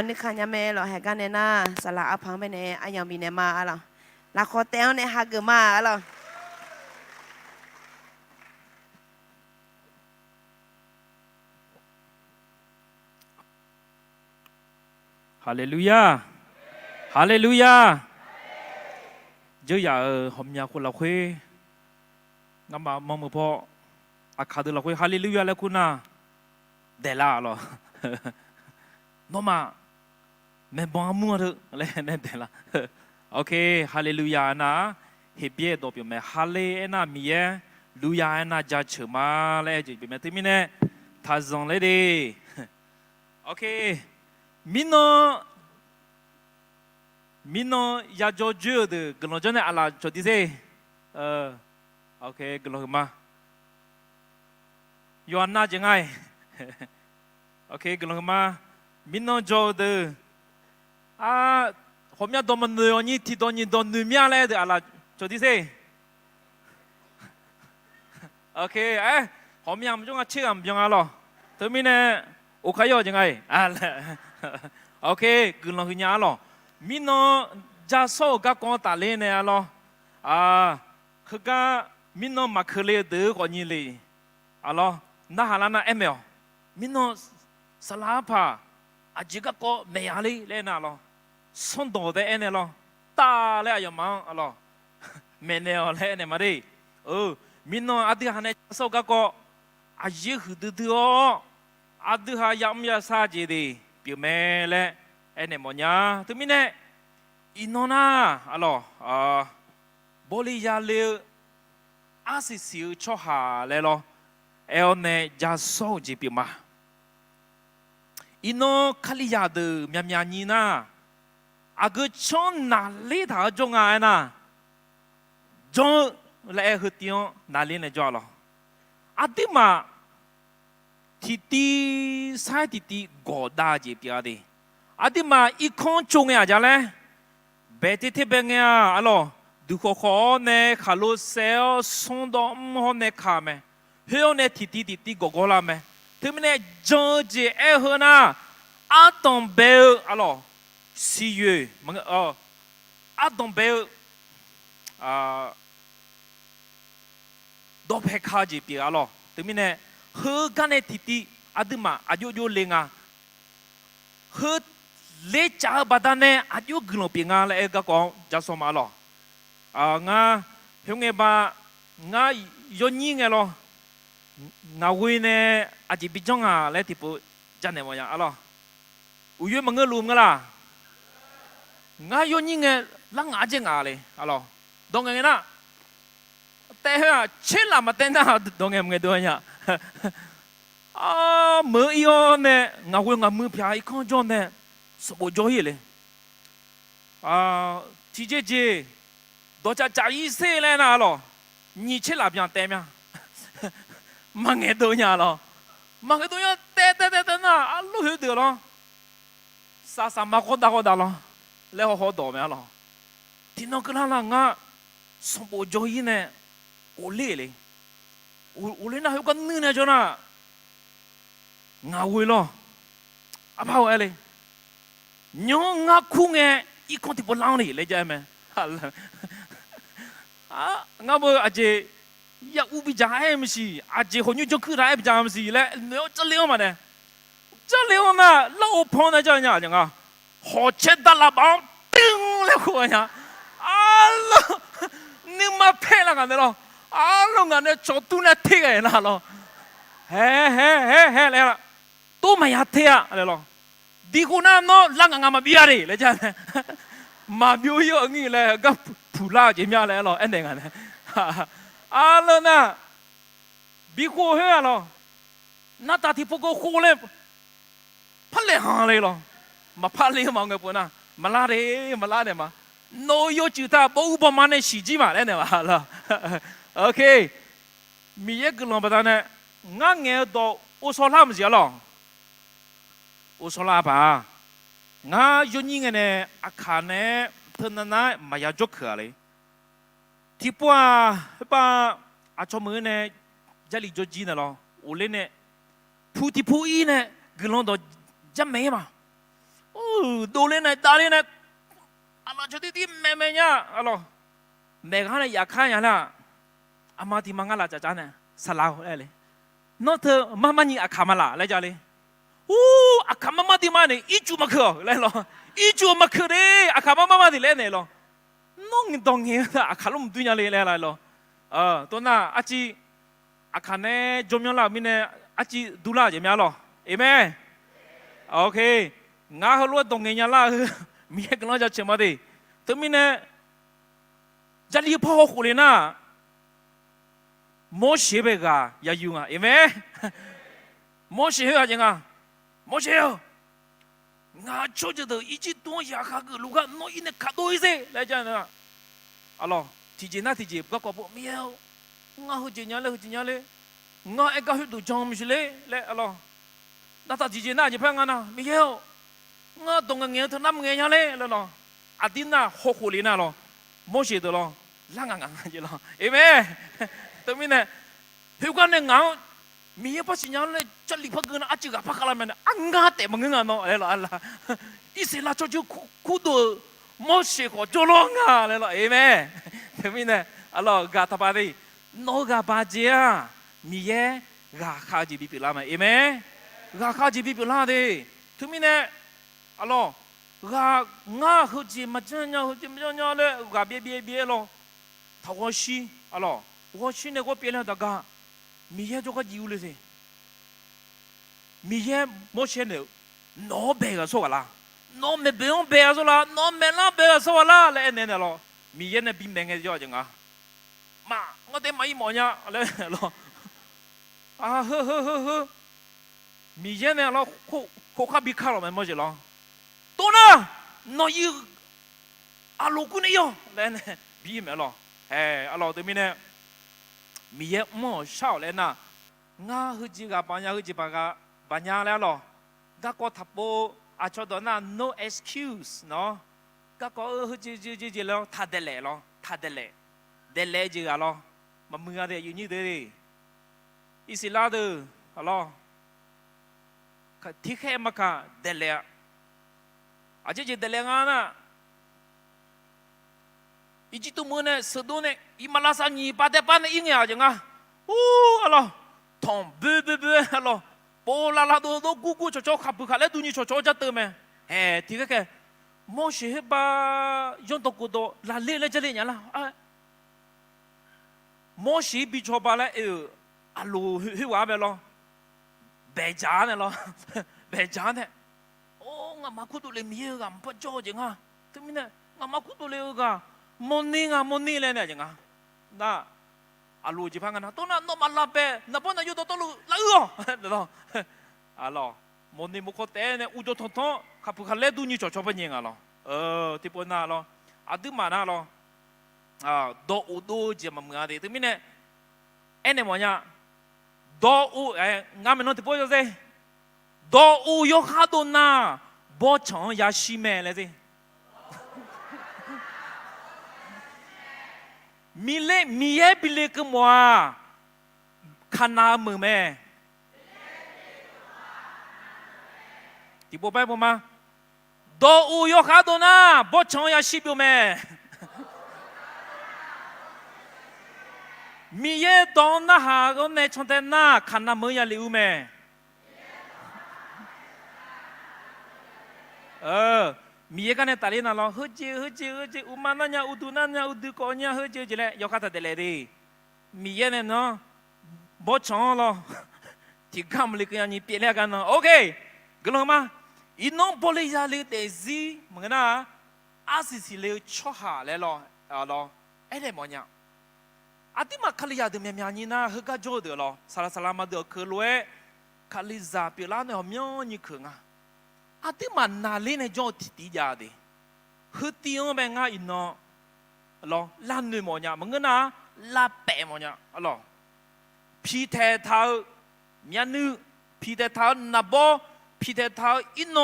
นึกขันยาเมหรอแหกันเนี่ยนะสละอภังไปเนี่ยอายังมีเนี่ยมาหรอลาคอเต้วเนี่ยฮักเกมาหรอฮาเลลูยาฮาเลลูยาเจ้าอย่าหอมยาคนละคุยงั้นมามองมือพ่ออาคาดูละคุยฮาเลลูยาแล้วคุณนะเดล่าหรอน้องมาแม่บ้ามัวเถอะอะไรนั่นเดล่าโอเคฮาเลลูยานะเฮเบียตัวเปียแม่ฮาเลน่ามีเอลูยาน่าจะเชื่อมาเลยจีเป็นแม่ที่มีเนี่ยท่าจงเลยดิโอเคมิโนยาโจจูดกลอนจนเนี่ยอะไรจดดิเซ่โอเคกลอนมายอนน่าจะง่ายโอเคกลอนมามิโนโจดผมอยากโดนมันเนื้อนี่ที่โดนนี่โดนเนื้อเมียเลยเดี๋ยวอะไรจดดิเซ่โอเคผมอยากมันจงอาเชื่อมยังไงหรอ tớ mình nè ô khai yo chẳng ai ok cứ lo nhà lo mình nó ra số các con ta lên nè lo khứ cái mình nó mặc khứ lệ đỡ gọi như lệ lo na hà lan na em mèo mình nó salapa chỉ các con mẹ ali lên nào lo son đồ đấy em nè lo ta lại ở mang lo mẹ nè lên nè mà đi mình nó đi hà này số các con chỉ hư đứa 아드 하얌야 사제디 비메레 에네 뭐냐 드미네 이노나 알로 볼리야레 아시시우 초하레로 에오네 자소지 비마 이노 칼리야드 냠냐니나 아그 촌나 리다 종아나 종 레 흐티오 나리네 줘로 아디마 티티 사이티티 고다지 비아디 아디마 이콘 종이야 잘래 베티티뱅이야 알로 두코코네 칼로세오 손돔호네 카메 헤오네 티티티티 고고라메 때문에 저지 에허나 아동베 알로 시유 뭔가 아동베 도페카지 비알로 때문에 허간의 티티 아드마 아주 랭아 허 레자 바다네 아주 글로빙아 레가 고 자소마로 nga 형에 봐nga 연닝에로 nga 위네 아지 비정아 레 티포 자네 뭐야 알아 우유 먹을 룸가라 nga 연닝에 랑 아쟁아래 알아 동행이나 때야 칠라 맞댄다 동행 뭐냐 mơ yêu nè ngào quên ngào mưa phải con cho nè sợ bộ cho hiểu thì chế đó chả ý xe lên nào lo nhị chế làm nhang tem nhang mang nghe đồ nhà lo mang cái đồ nhà té na lúc hiểu được lo sa mà có đau lo lấy họ đồ mẹ lo thì nó cứ là ngã sợ bộ cho hiểu nè ô lê 우리나 효과 느냐잖아 나위로 아파와래 뇽아 쿵에 이 콘티 볼랑리 레자메 나뭐 아제 야 우비자 MC 아제 혼유 좀 크라 에비자 MC 레 너 쩔레오마네 쩔레오마 라오 폰나 자냐 냐가 호체달라방 띵 레고냐 알로 니마 패라가 내로 알롱아네 저뚜네 티가 나로 헤 레라 또 마야 티야 레로 디고나 너 랑강아마 비아리 레자네 마묘요 응이래 가 불라 제냐 레로 엔데가네 알로나 비고 해로 나타티 보고 호레 팔레 하레로 마 팔레 마게 보나 말라레 마 노요 주다 보우버만의 시지마 레네 말라 ok mi ye gulong badane nga nge do usola mzi lo usola ba nga yoni ngene akhane thanana maya jokha le tipwa ba achomu ne jali joji ne lo ule ne puti pui ne gulong do jamme ma do le ne da le ne ala choti ti me nya alo me ga ne yakha la 아마디 망가라 자자네 살라오 레레 너트 마마니 아카말라 레자레 오 아카마마디마네 이주마커 레로 이주마커레 아카마마마디 레네로 농동해다 아칼롬 두냐레 레라로 또나 아치 아카네 좀면라 미네 아치 둘라제 냐로 아멘 오케이 nga hlo 동해냐라 미에 그러자 쳔마데 뜨미네 자리 파호 홀레나 모시베가 야유가 아멘 모시해야 쟁아 모시요 나 조저도 이지 또 야가그 누가 너 이네 가도이세 레잖아 알로 티지나 티지 갖고 보미요 nga hujinyale nga eka hudu jomsle le allo nata jijina je phangana miyo nga donga nge thnam nge nyale le lo adina hokulina lo moshi de lo langa nga je lo amen temine hukan ne nga มีพระสิญญาณเลยจะลิพะเกินอาจิกะพะคาลามันอังกาเตมังงาเนาะอะไรล่ะอิสราชจูคูโดมอเชโคจโลงาอะไรล่ะเอเมนเทมินะอัลลอฮ์กาตาบาดีโนกาบาเจียมีเยกาคาจิบิปิลามาเอเมนกาคาจิบิปิลาดีเทมินะอัลลอฮ์กางาฮุจิมาจันยาฮุจิมาจันยาเลยกาเบียลอทาวชีอัลลอฮ์วชีเนี่ยก็เปลี่ยนตะกามีเยจะก็ยิวเลยสิมีเยโมเชเนี่ยน้อเบกสู้กันละน้อไม่เบงเบกสู้ละน้อไม่ละเบกสู้ละเลยเนี่ยหรอมีเยเนี่ยบินแดงเงี้ยจังอ่ะมา我哋咪冇呀เลยหรอมีเยเนี่ยเราโคข้าบิคาร์มันไม่ใช่หรอตัวน่ะน้อยอาลูกุนี่ยเลยเนี่ยบีมั้ยหรออัลลอฮ์ตัวมีเนี่ยมีเยหม้อเช่าเลยนะงาฮึจิกาปัญญาฮึจิปากาปัญญาแล้วหรอก็ก็ทับโบอาชดนะ no excuse เนาะก็ฮึจิแล้วทัดเดลหรอทัดเดลจิกาหรอมาเมื่อเดียอยู่นี่เดียอิสลามเด้อฮัลโหลที่แค่มาค่ะเดลอาจจะเดลงานะอีจิตุมันเนี่ยสุดเนี่ยอีมาลาสันยี่ปาเตปานเนี่ยอิงยาจังอ่ะโอ้ฮัลโหลทอมเบ้ฮัลโหลโปลาดูกูโจขับขับแล้วดูนี่โจจะเติมไหมที่แค่โมเชบายอนตกูโดลาเล่จะเล่นยังล่ะโมเชบิชอบาแล้วอาลูหิวอะไรหรอเบจานเนี่ยหรอเบจานเนี่ยโอ้งามาคุตุเลยมีเรื่องพัดโจจังอ่ะถึงมีเนี่ยงามาคุตุเลยก็มอนี่เลยเนี่ยจังอ่ะน่ะอาลูจีพังกันนะตัวนั้นน้องมาลาเป้น่ะพอน่ะอยู่ตัวลูละเดี๋ยวอ่ะหรอมอนี่มุขเตเนี่ยอุจจทขับขับเล่ดูนี่โจเป็นยังไงหรอที่ปนน่ะหรอดึมาน่ะหรอโดอุดูจีมาเมื่อเดี๋ยวถึงมีเนี่ยเนี่ยมันเนี่ยโดอุงามันนอนที่ปนจะสิโดอุยกขาตัวน่ะบ่ชงยาชิเมเลยสิมีเยบิเลกมัวขนามือแม่ที่บอกไปบอกมาโดอูยกขาตัวน่ะบ่ชงยาชิบิวแม่มีเยตอนน่ะหาก็ในชนเตน่ะขนามือยาลิวแม่มีเยกันเนี่ยตาลีน่ะลองฮึจิอุมานะเนี่ยอุดุนะเนี่ยอุดุโกเนี่ยฮึจิเลยยกขาตัวเดลเลยมีเยเนี่ยเนาะบ่ชงหรอที่กำลังกันนี่เปลี่ยนกันเนาะโอเคกลัวมาอีน้องบริยาเลยแต่ซีเหมือนนะอาศิเลยชอบหาเลยหรอเนี่ยมันเนี่ยอาทิมาขลียาเดมีนี่นะฮึกะโจเดอหรอสารมาเดอคือรวยขลีซาเปล่าเนี่ยมีนี่คือไงอาทิมันนาเล่นจอดที่ยาดีฮึตีองเป็นไงอินเนาะหรอล้านหนึ่งมันเนี่ยมึงนะลาเปมันเนี่ยหรอพี่เทท้ามีอันนึพี่เทท้านับบ่พี่เทท้าอินโน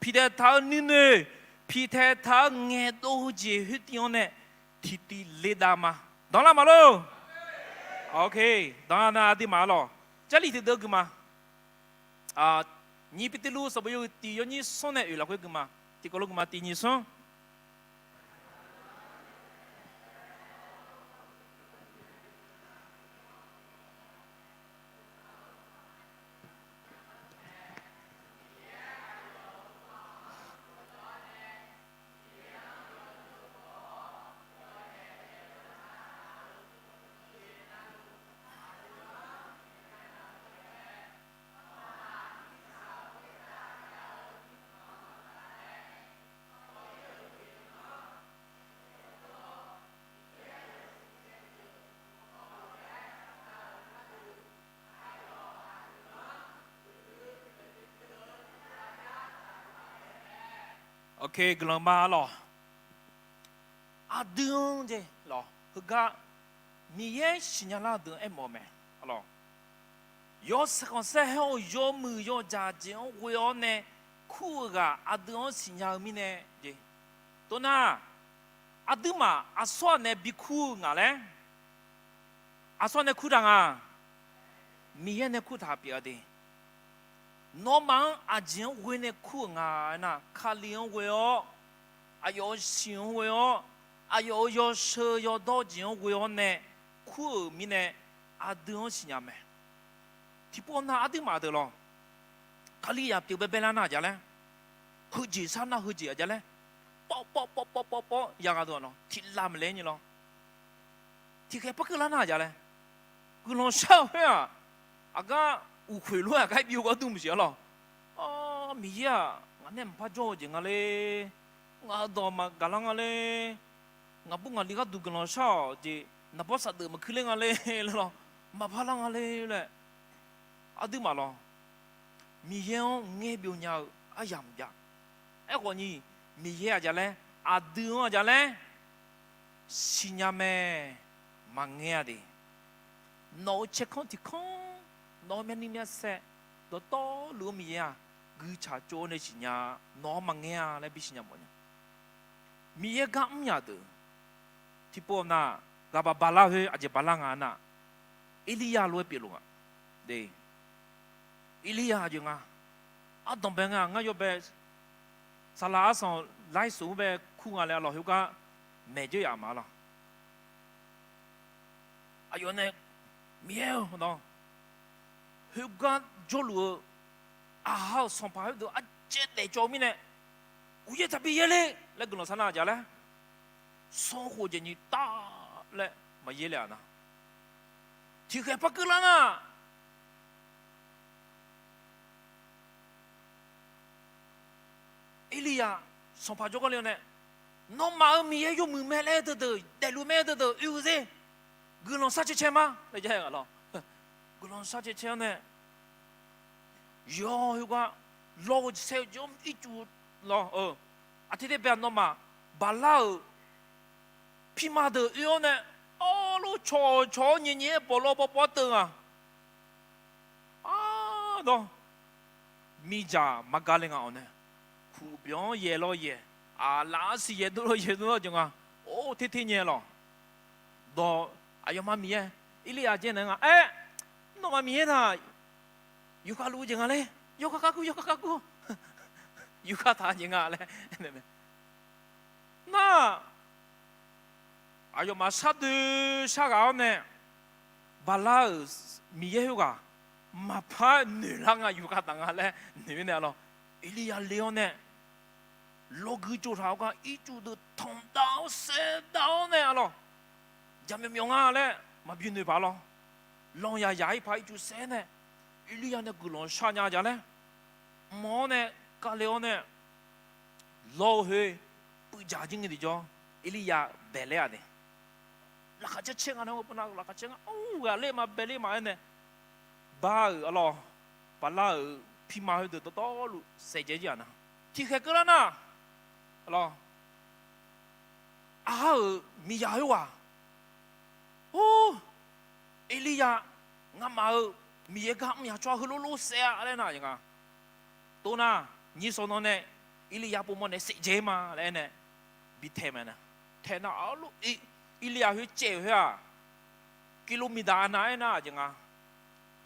พี่เทท้านี่เนี่ยพี่เทท้าเงี้ยโตจีฮึตีองเนี่ยที่เลดามาดอนละมาโลโอเคดอนน่ะอาทิมาโลจะลีที่เด็กมา你比的路是不有第有你送的有了会干嘛？这个路干嘛？第你送。โอเคกลังมาหรอดึงเจหรอฮึกะมีเยสิญญาณดึงโมเมหรอยอสกันเสียเหรอยอมือยอจ่าเจ้าวัยเนี่ยคู่กะดึงสิญญาณมีเนี่ยเจตัวน่ะดึงมาสวนเนี่ยบิคู่งะเลยสวนเนี่ยคู่ดัง米耶那苦他别的，罗忙阿金为那苦啊那卡林为哦，啊要行为哦，啊要舍要到金为哦呢，苦米呢阿等是伢们，提波那阿等嘛的咯，卡里亚丢贝拉那家嘞，何止啥那何止家嘞，爆，样阿多咯，提拉么来你咯，提开不够拉那家嘞，个龙少呀，阿个有亏路啊，该比我都不行咯。哦，米呀，我那不怕做这个嘞，我到嘛干啷个嘞，我不我离个都跟老少的，那不啥的嘛可怜个嘞了咯，嘛怕啷个嘞嘞，啊对嘛咯，米呀，我表娘啊样呀，哎个你米呀家嘞，啊对我家嘞，新娘们嘛爱的，脑切空的空，脑面里面塞，都多路米呀。cứ trả chỗ này chỉ nhà nó mà nghe lại bị nhà mọi nhà mi gam nhà đó thì po na gaba bala hơi aje bala ngana Elia loi bị luôn à đây Elia aje nga à đồng bên nga yo be sala son lai su be khu nga le lo hiu ka mẹ chơi à mà lo ayo này miêu nó hiu ka cho lúa à hao xong phải được ăn chết để cho mình này, ui giờ bị gì đấy, lại cái nó sao nào giờ đấy, sống活着你大嘞，嘛也了呢，提开不够了呢，伊利亚xong phải cho con liền này, nó mà mi ấy dùng mẹ lẽ từ để luôn mẹ từ yêu gì, cái nó sao chết mà, lấy cái gì đó, cái nó sao chết này. yo hiuga lo se jom itu lo atide be no ma balao pima de yo ne o lo cho ni bo lo bo de no mi ja magalinga one khu bion ye lo ye la si ye do jong o ti ti nye lo do ayo ma mi ye ili a je na no ma mi na yuka lu jangan le, yuka kaku, yuka ta jangan le. Nah, ayo masa tu sagau ne, bala miye yuka, mapa nilanga yuka tanga le, ni ne lo, ili ya leo ne, logu jo rau ka itu de tong dao se dao ne lo, jamnya mionga le, ma biun de ba lo, long ya yai pa itu se ne. Elia ne gulon shanya jale mo ne ka leo ne lo he pu ja jing di jo Elia bele ade la ka che chenga no puna la ka chenga ga le ma bele ma ne ba alo pa la pi ma he de to lu se je ja na ti khe ka na alo mi ya yo wa Elia ngama mi ye gam ya chua hulu lu se ale na jinga to na ni so no ne Elia po mo ne se je ma le ne bi the ma na the na alu Elia hu che hu ya kilomita na na jinga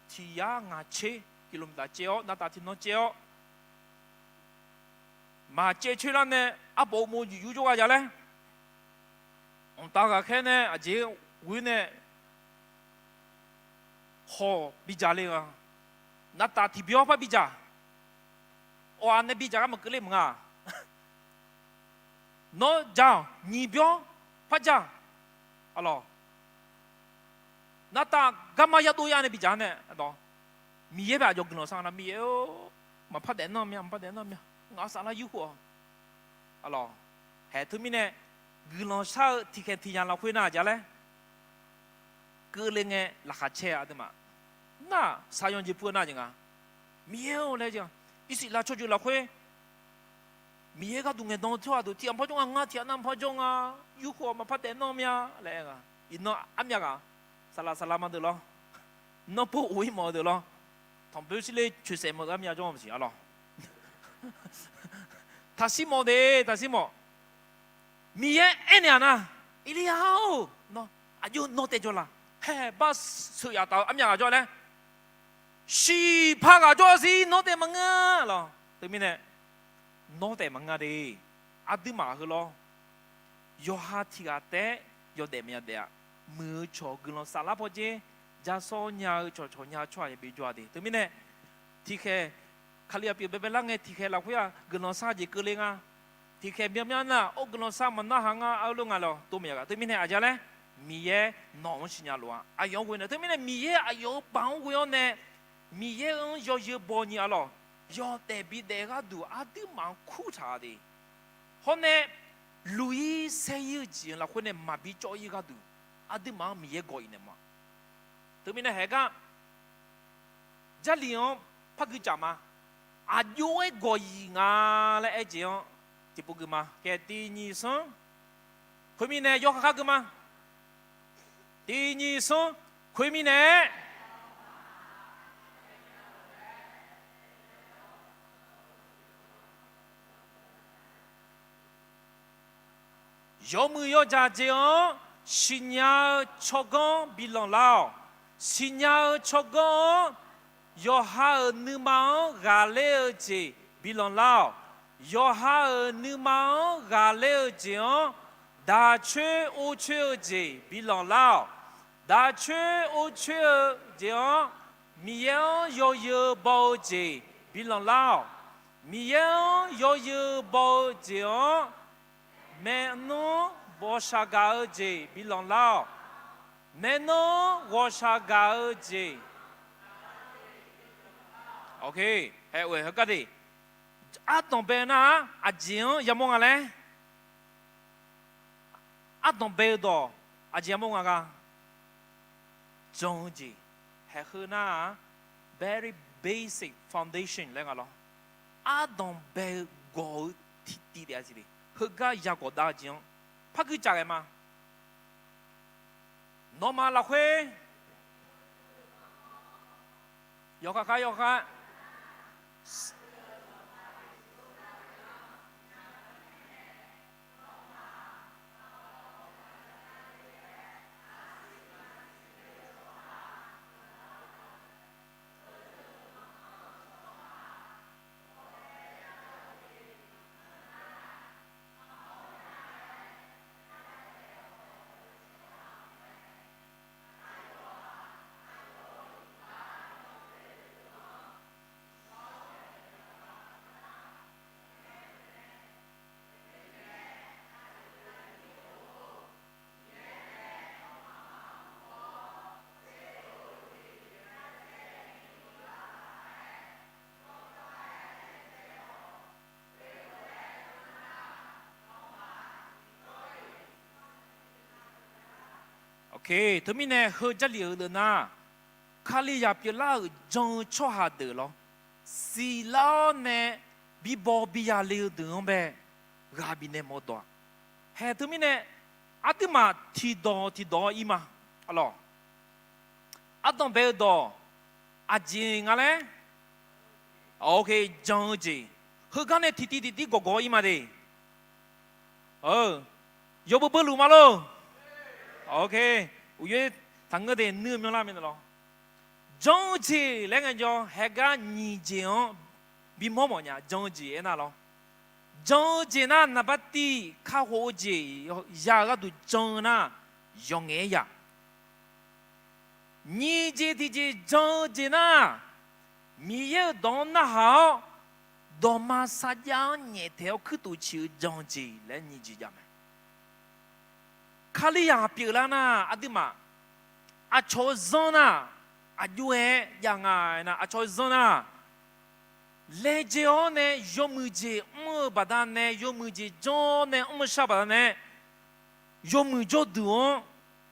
ti ya nga che kilomita che o na ta ti no che o ma che che la ne a bo mo yu jo ga ja le on ta ga khe ne a je wi ne ho bija le nga na ta ti bio pa bija o an ne bija ma kle mga no ja ni bio pa ja alo na ta gama ya do ya ne bija ne do mi ye ba jo gno sang na mi ye ma pa de no mi pa de no mi nga sa la yu ho alo he tu mi ne gno sa ti ke ti ya la khwe na ja le cơ lên nghe là khát che à mà na sao用这那种啊miêu来讲意思啦出去啦会miêu个东西东跳都天不中啊天南不中啊有货嘛怕电脑咩来个因那暗呀个萨拉嘛的咯那不会嘛的咯同表示你出什么暗呀中唔是啊咯他是么的他是么miêu哎呀呐伊里好喏啊就喏得着啦嘿把手呀到暗呀咗咧西帕个做西诺得忙啊咯，对面呢，诺得忙啊的，阿弟嘛去咯，有哈提个得，有得咩得啊，没错个咯，沙拉婆姐，加索伢做伢穿也别做的，对面呢，提开，卡里亚别别啷个提开老婆呀，个咯啥子个嘞啊，提开咩咩呐，哦个咯啥么那行啊，奥龙啊咯，都咩个，对面呢阿家嘞，米耶农是伢路啊，阿样个呢，对面呢米耶阿样帮个呢。米耶恩要包你啊咯，要代比大家都阿弟蛮苦茶的，后呢，路易谁有钱了，后呢马比交易个都，阿弟蛮米耶搞伊呢嘛，对面呢还讲，这里哦，怕佢讲嘛，阿有诶搞伊啊来讲，就不个嘛，给第二生，后面呢要看个嘛，第二生，后面呢。有没有家长？新娘出工比老老，新娘出工要哈女忙家了解比老老，要哈女忙家了解，大缺无缺解比老老，大缺无缺解，米样要有保解比老老，米样要有保解。Maintenant, você garde bilan lá. Maintenant, você garde. Ok, é o erro cadê? A tombe na, a dinho, ya mong ale. A tombe do, a dinho mong aga. Jongji, é na very basic foundation lenga lo. A tombe go ti de azili. 佢家也個大獎，拍佢責嘅嘛？羅馬立會，有卡有卡。OK， 他们呢喝这里的呢，卡里亚别拉种错下的咯，是老呢比包比亚流的呗，阿比呢冇多，嘿他们呢阿弟嘛提到伊嘛，阿咯，阿东别多，阿金阿嘞 ，OK 种子，喝干呢提个伊嘛的，有不路嘛咯？ OK， 我约堂哥的女苗那边的咯。中期两个叫还个年纪哦，比某某呢中期那咯。中期那把地卡好节，呀个都中那用眼呀。年纪的中期那，没有当那好，多嘛啥样年头去都去中期来年纪呀没。 卡里亚别了呐，阿弟嘛，阿乔zona，阿有诶样啊那阿乔zona，来接我呢，有么子么巴达呢，有么子做呢，么啥巴达呢，有么做多，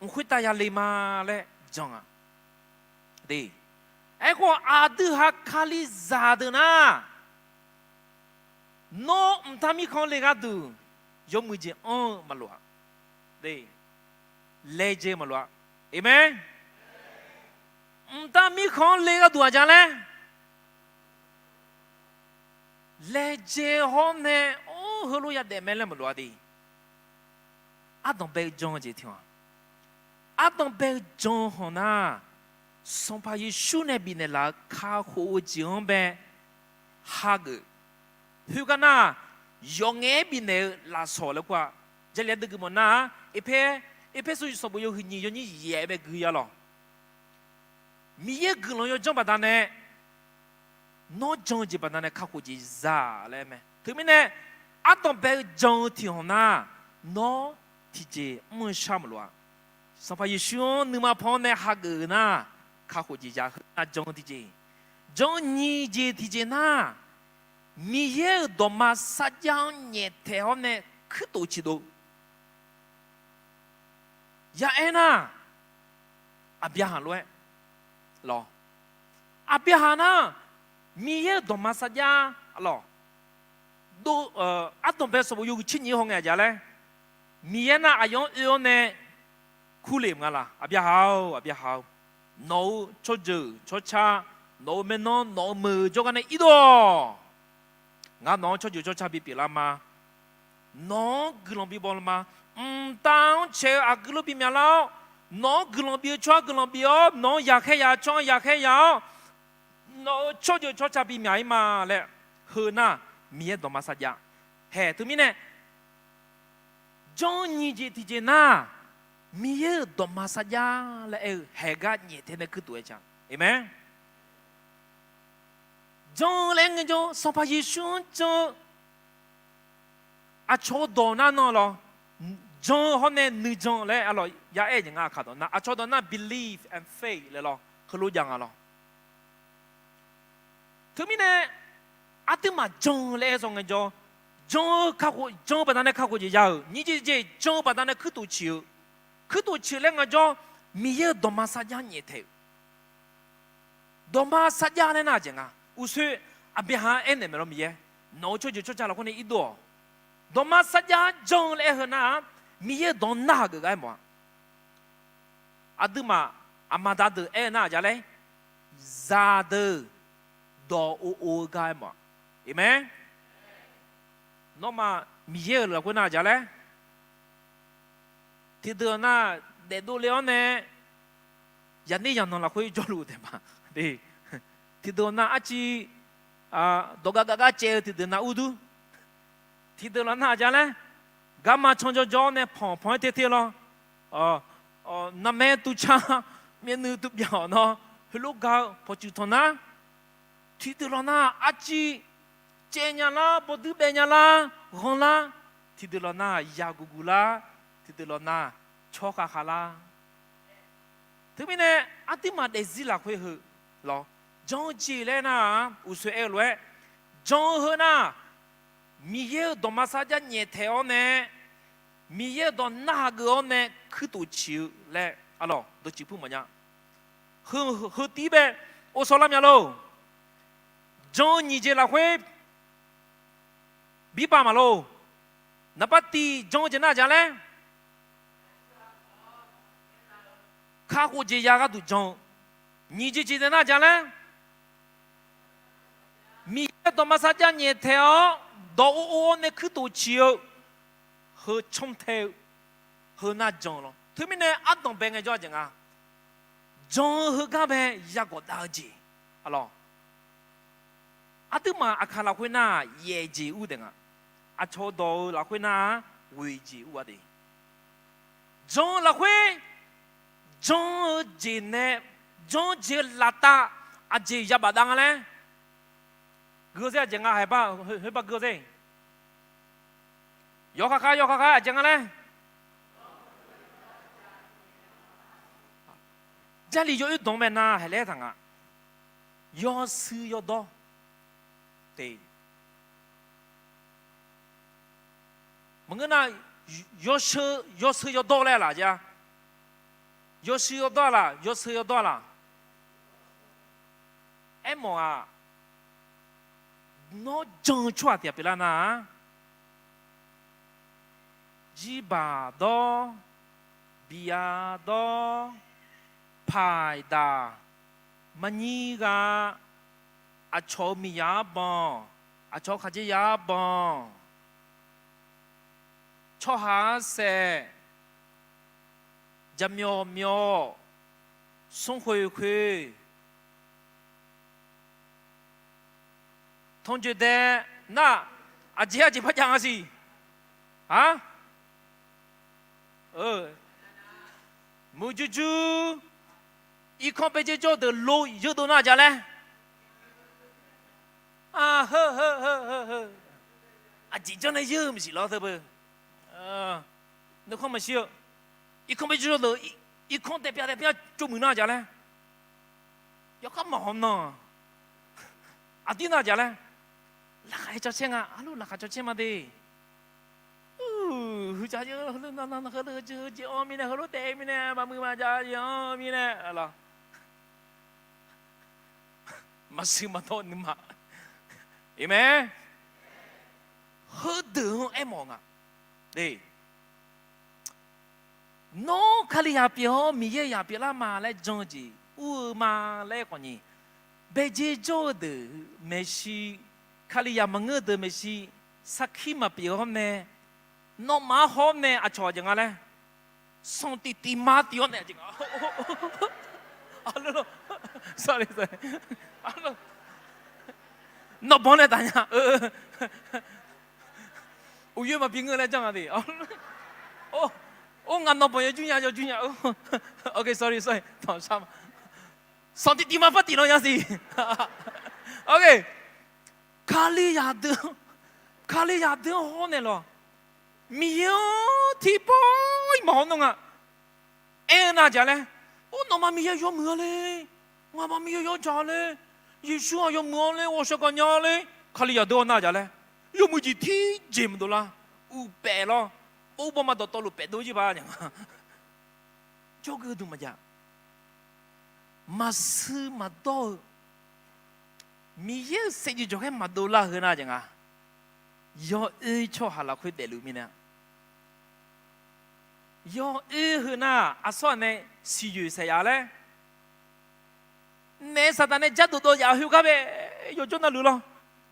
我会大家来嘛嘞，这样啊，对，哎个阿弟哈卡里咋的呢？喏，他们看那个都，有么子马路啊，对。 来接嘛咯，amen。但米康来个多少呢？来接好呢，哦，好路也得买了么咯的。阿东北种这条，阿东北种好呐，送把耶稣那边的啦，卡火将呗，哈个，如果那用那边的啦说了话，这里这个么那，一拍所以说不有你有你也别个呀咯，米也个了要讲把他呢，孬讲就把他呢卡火就咋了没？对面呢，阿东白讲听那，孬提着没啥么了。Sampai Yesus nama pone haga na kaku jija na jong tije jong ni je tije na miye doma sajang nye teone kuto chido ya ena abiahan loe lo abiahan na miye doma sajang lo do atom pe sobo yu chin yi hong ya ja le miye na ayon yo ne khu liềm ngà là à bia hào nấu cho dữ cho cha nấu men nó nấu mừ cho cái này ít đó ngà nấu cho dữ cho cha bị làm mà nó cứ làm bị bol mà tao chơi à cứ bị mẹ lao nó cứ làm bị cho cứ làm bị ó nóอยากให้ยาchoอยากให้ยาnó cho dữ cho cha bị mẹ mà lẹ hơn na mía đó mà sao ya hè tụi mình nè cho nhị gì thì gì na miye doma saja la hega nyete ne kutu echa amen jong leng jo so pa yesu jo a cho do na no lo jong ho ne nu jong le alo ya e nga kha do na a cho do na believe and faith le lo khlu yang alo tu mi ne a tu ma jong le so nge jo jong kha ko jong ba na kha ko ji ya ni ji ji jong ba na kutu chiu 그도 칠랭아죠 미에 도마사자니테 도마사자네 나쟁아 우스 아비하 에네메로 미에 노초주 초자라고네 이도 도마사자 정레흐나 미에 돈나그가 뭐 아드마 아마다드 에나자레 자드 도오오가 뭐 아멘 노마 미에라고 나자레 thì đưa na để đu léo nè, giờ này giờ nó là khối cho lù thế mà, đi, thì đưa na achi đồ gà chơi thì đưa na udu, thì đưa na giờ này, gamma chọn cho nè, phong thế lo, năm mẹ tu cha, mẹ nữ tu biểu nó, lúc gạo bỏ chữ thon na, thì đưa na achi chơi nhà la, bỏ đứa bé nhà la, gòn la, thì đưa na yagugu la. thì từ lần na cho cả khá la thứ bên này anh tìm mà để gì là quê hự lo trong chỉ lên na usu eo lue trong hơn na mi ye do massage nhẹ theo nè mi ye do na gỡ nè cứ tụ chiu lẹ alo do chịu phụ mà nhá hư tí bẹ ô số làm nhà lô trong nhị chế là quê bị ba mà lô nạp ti trong chế na chả lẽ khá cô chế ya du trong nhị chế chế na chả lẽ mi do massage nhẹ theo do ô nè cứ tụ chiu hư trong theo hư na trong lo thứ mình này ăn đồng bè ngay cho chẳng à trong hư cả bè ya có đau gì alo à thứ mà à khá là quên na ye gì u đừng à à cho đồ là quên na vui gì u à đi trong là quên trong gì nè trong gì là ta à gì ya bà đang à gỡ ra chẳng à hay ba gỡ ra yo kha chẳng à家里有一栋门呐，还来堂啊，要吃要多，对。我们那要吃要多来了家，要吃要多了，要吃要多了。哎么啊，那正出来别了呐，几把多，比亚多。派da maniga a cho mi ya bon a cho kha ji ya bon cho ha se jamyo myo 送回同觉得那姐不讲啊是啊没就一看被这叫的路有到哪家嘞呵姐叫那有不是老头不你看没事一看被这叫的一看代表就没哪家嘞要干嘛呢对哪家嘞拉开叫钱啊拉开叫钱嘛的家就那喝了就哦米呢喝了带米呢把木嘛家哦米呢了masih matau ni mak amen 喝的哎忙啊对 no kali ya pio mi ye ya pio la ma le jonji u ma le ko ni be je jo de me shi kali ya mang de me shi sakhi ma pio ne no ma ho ne a cho jang le song ti ma ti ne jing alo sorry alo no bon le tanya u ye ma ping le jang a de ngàn nó bây giờ junya okay sorry thằng sao sao thì mà phát nó gì okay kali ya de ho này lo miêu thì boy mà nó à na chả lẽ nó mà miêu yo mưa lê mà miêu yo chả lê Yeshua yo mưa lê我说个鸟lê kali ya de na chả lẽ yo mưa gì thì chìm đồ la bè lo ô mà đồ lu bè đồ gì ba nhỉ cho cái đồ mà dạ mà sư mà đồ mi ye sẽ chỉ cho cái mà đồ la hơn à chẳng à yo cho hà là khuyết để lưu mi nè yo hơn à sao này si yu sẽ à lẽ nè sao ta nè chắc đồ ya hiu cái bé yo cho nó lưu lo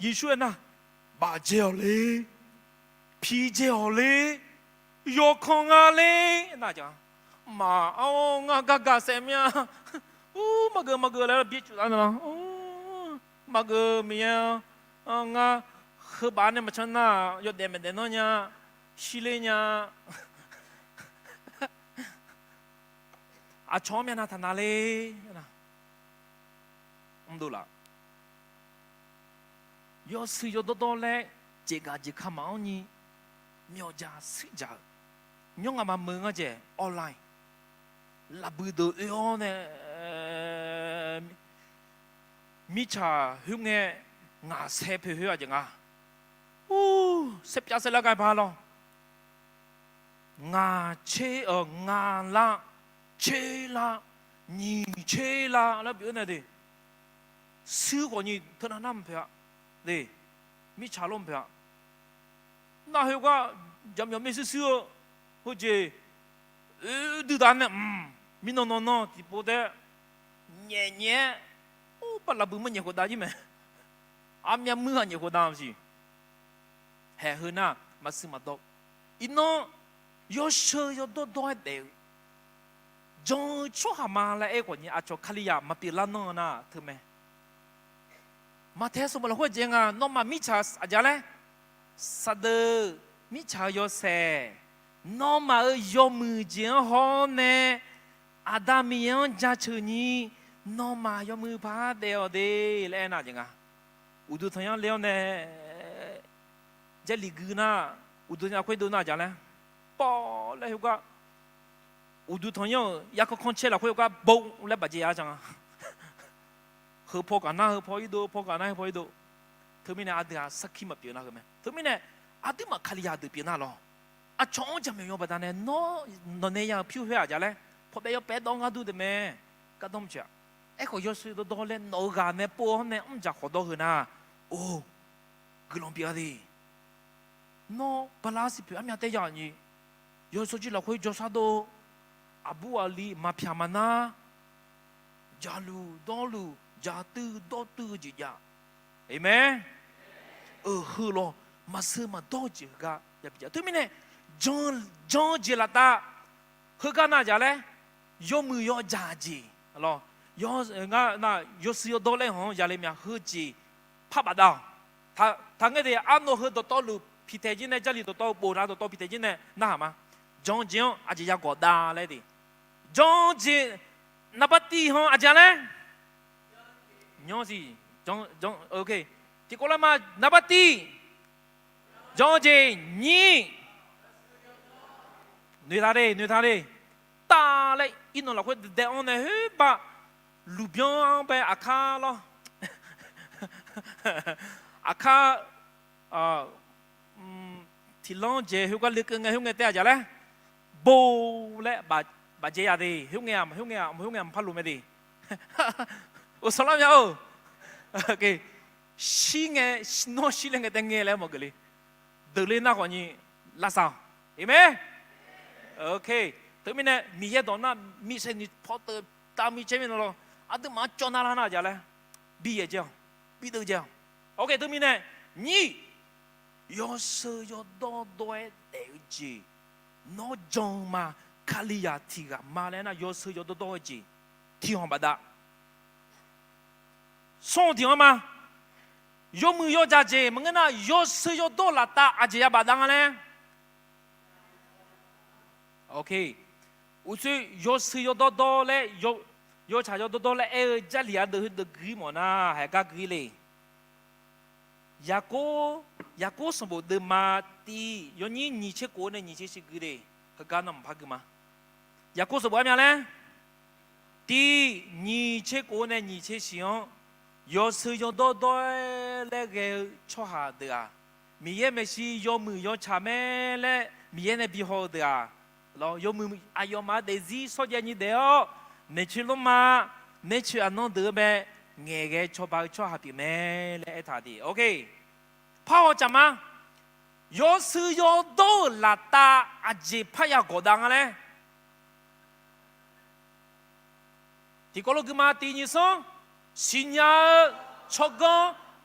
Yeshua nè bà gieo lê phi gieo lê yo không à lê na chẳng mà ngà xem nha mà gờ là biết chuyện đó mà gờ mía ngà khờ bán này mà chân na yo đem đến nó nha xí lê nha chó mía na thằng nào lê không đủ là yo sử dụng đó lẽ chỉ cả chỉ khăm áo nhỉ miêu gia sử dụng nhung à mà mừng à chứ online là bữa đó yêu nè mi cha hướng nghe ngã xe phê hứa chứ ngã xếp giá sẽ là cái ba lo ngã chế ở ngã la chế la nhị chế la là biểu này đi sư của nhị thân là năm phê đi mi cha lom phê na hiệu quả giảm mi sư xưa或者từ đàn nè mi no thì bố đấy nhẹ bắt là bữa mình nhẹ của ta chứ mà nhà mưa nhẹ của ta gì hè hơn à mà sự mà đó nó yo sơ yo đó đều cho hà mà là của nhỉ cho Kaliya mà bị lan nó na thưa mẹ mà thế số mà là hoa giang à nó mà mi cha à giờ đấy sa đơ mi cha yo xe nó mà ở yo mưa giang ho nè Adamian gia chuni nó mà yo mưa phá đều đi lẽ nào chẳng à udu thằng nhau leo nè giờ lì gư na udu nhà quay đồ na chẳng lẽ bỏ lại hiệu quả udu thằng nhau ya có con chơi là hiệu quả bông lại bà chị à chẳng à hợp phô cả na hợp phô ý đồ thứ mình này adia sakhi mà biểu na cái mẹ thứ mình này adia mà Kaliya được biểu na lo chọn chăm mình yo bà ta này nó này ya phiêu huệ chẳng lẽพอไปเอาเป็ดดองกันดูได้ไหมก็ต้องเชื่อเขายศสุดโดนเล่นโนกันเนี่ยปวดเนี่ยจะขอโทษนะโอ้กลองเปียดีโน่บลาสิเปียมีอะไรอย่างนี้ยศสุดเราคุยจอสาโดอาบูอาลีมาพิอามานะจาลูดอลูจาตื้อดอตื้อจีจ้าเห็นไหมคือเรามาซื้อมาดอจีก็อย่าไปจ้าถึงไม่เนี่ยจอนจีละตาคือกันน่าจะเลยยมือยอจาจี咯，有那有时有多嘞吼，家里面喝鸡，怕不到，他那个安诺喝到路皮带筋呢，家里到波拉到皮带筋呢，那嘛，中间阿姐家过大来的，中间那把地吼阿姐嘞，鸟是中 OK， 结果了嘛，那把地，中间你，女他的。大嘞，一弄了会在我那去把路边被阿卡咯，阿卡ที่ล้อเจหิวก็ลึกไงหิวไงแต่จะเลยโบและบาเจียดีหิวไงพัดลุไม่ดีโอ้สลามยาโอเคชิงไงโนชิเลงไงแต่เงี้ยแล้วหมดเลยเดินเล่นหน้าคนนี้ลาสาวเห็นไหมโอเคถึงมีเนี่ยมีเหตุผลนะมีเส้นนี้พอเติมตามมีเชื่อมต่ออันนั้นมาจนอะไรนะจ๊ะเลยบีเอเจ้าบีตัวเจ้าโอเคถึงมีเนี่ยนี่ยอสยอดด้วยเดจีโนจงมาคาลิยาทีกับมาแล้วนะยอสยอดด้วยจีที่ห้องบัดดาส่งที่ห้องมายอมือยอจ่าเจมึงนะยอสยอดละตาอาเจียบัดดังอะไรโอเคอุศยอสยอดเลยยอชายอดเลยจะเลียดดึกกี่มั้งนะให้กักกี่เลยยาโกสมบูรณ์มาตียอนี่นิเชโกเนี่ยนิเชสิกี่เลยให้กันน้ำพักมายาโกสมบูรณ์อะไรตีนิเชโกเนี่ยนิเชสิยอยอสยอดเลยเกชัวหาเดียมีเยไม่สิยอมือยอชาเมเลยมีเยเนี่ยบิโฮเดียเรายอมืออายอมาเดซี่สอดยันยี่เดียวเนชิลมาเนชิอันนั้นเดือเบเงี้ยชอบไปชอบหาปีเมเลยไอ้ท่าดีโอเคพ่อจำมายอซื้อยอโดลาตาอาเจพยากดังอะไรที่ก็ลูกมาตีนี่ส่งสิญญาชกก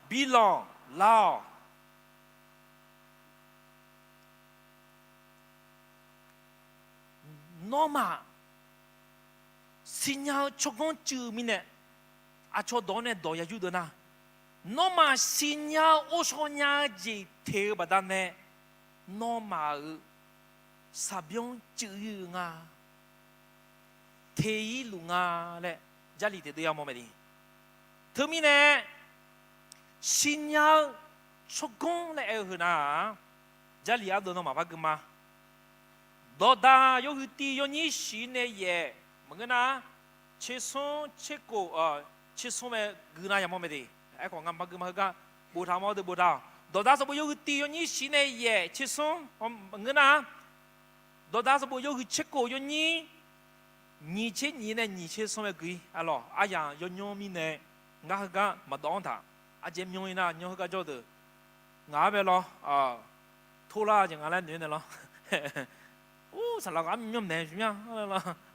บิลองลาวโนมาสิญญาชกกจือมิเนี่ยอาชดอนเนี่ยดอยอยู่ด้วยนะโนมาสิญญาโอชญาจีเทบัดเนี่ยโนมาสับยงจืองาเทยลุงาเลยจารีเตยามอไม่ดีเธอมีเนี่ยสิญญาชกกเลยเออนะจารีอาดูโนมาพักมาดอดายกตียนี่สิเนี่ยเย่มึงนะเชซงเชโกชิสมัยกูน่ายังไม่ได้ไอ้ของงานพักมาก็บูทามอดบูทาดอดาสบุยกตียนี่สิเนี่ยเย่ชิสงมึงนะดอดาสบุยกเชโกยนี่นี่เชนี่เนี่ยนี่เชสมัยกูอะล่ะอายังยนยมีเนี่ยงาก็มาดองท่าอาเจมยงนะยงก็จอดงาเปล่าทุลาจังอะไรเนี่ยเนาะโอ้สลักอันยมเนี่ยใช่ไหม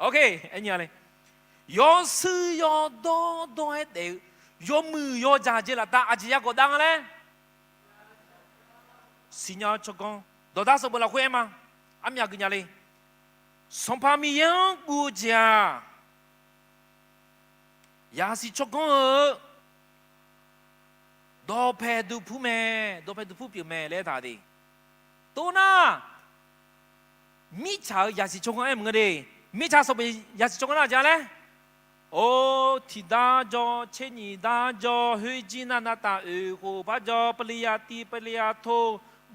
โอเคไอ้เนี่ยเลยยอซื้อยอดด้วยเดียวยอมือยอจ่าเจละตาอาจจะยากกว่าดังเลยสิญญาชกงดอดาสบุละคุยมาอามีอะไรกันเลยสมภามียังกูจ้ายาสิชกงดอเพดูผู้แม่ดอเพดูผู้เปียแม่เลยท่าดีตัวน่ะมิชายาสิชกงเอ็มกันเลยมิชาสบุยาสิชกงน่ะจ้าเลยโอ้ที่ดาจอเชนีดาจอเฮจินานาตาโหพระจอปริยาตีปริยาโท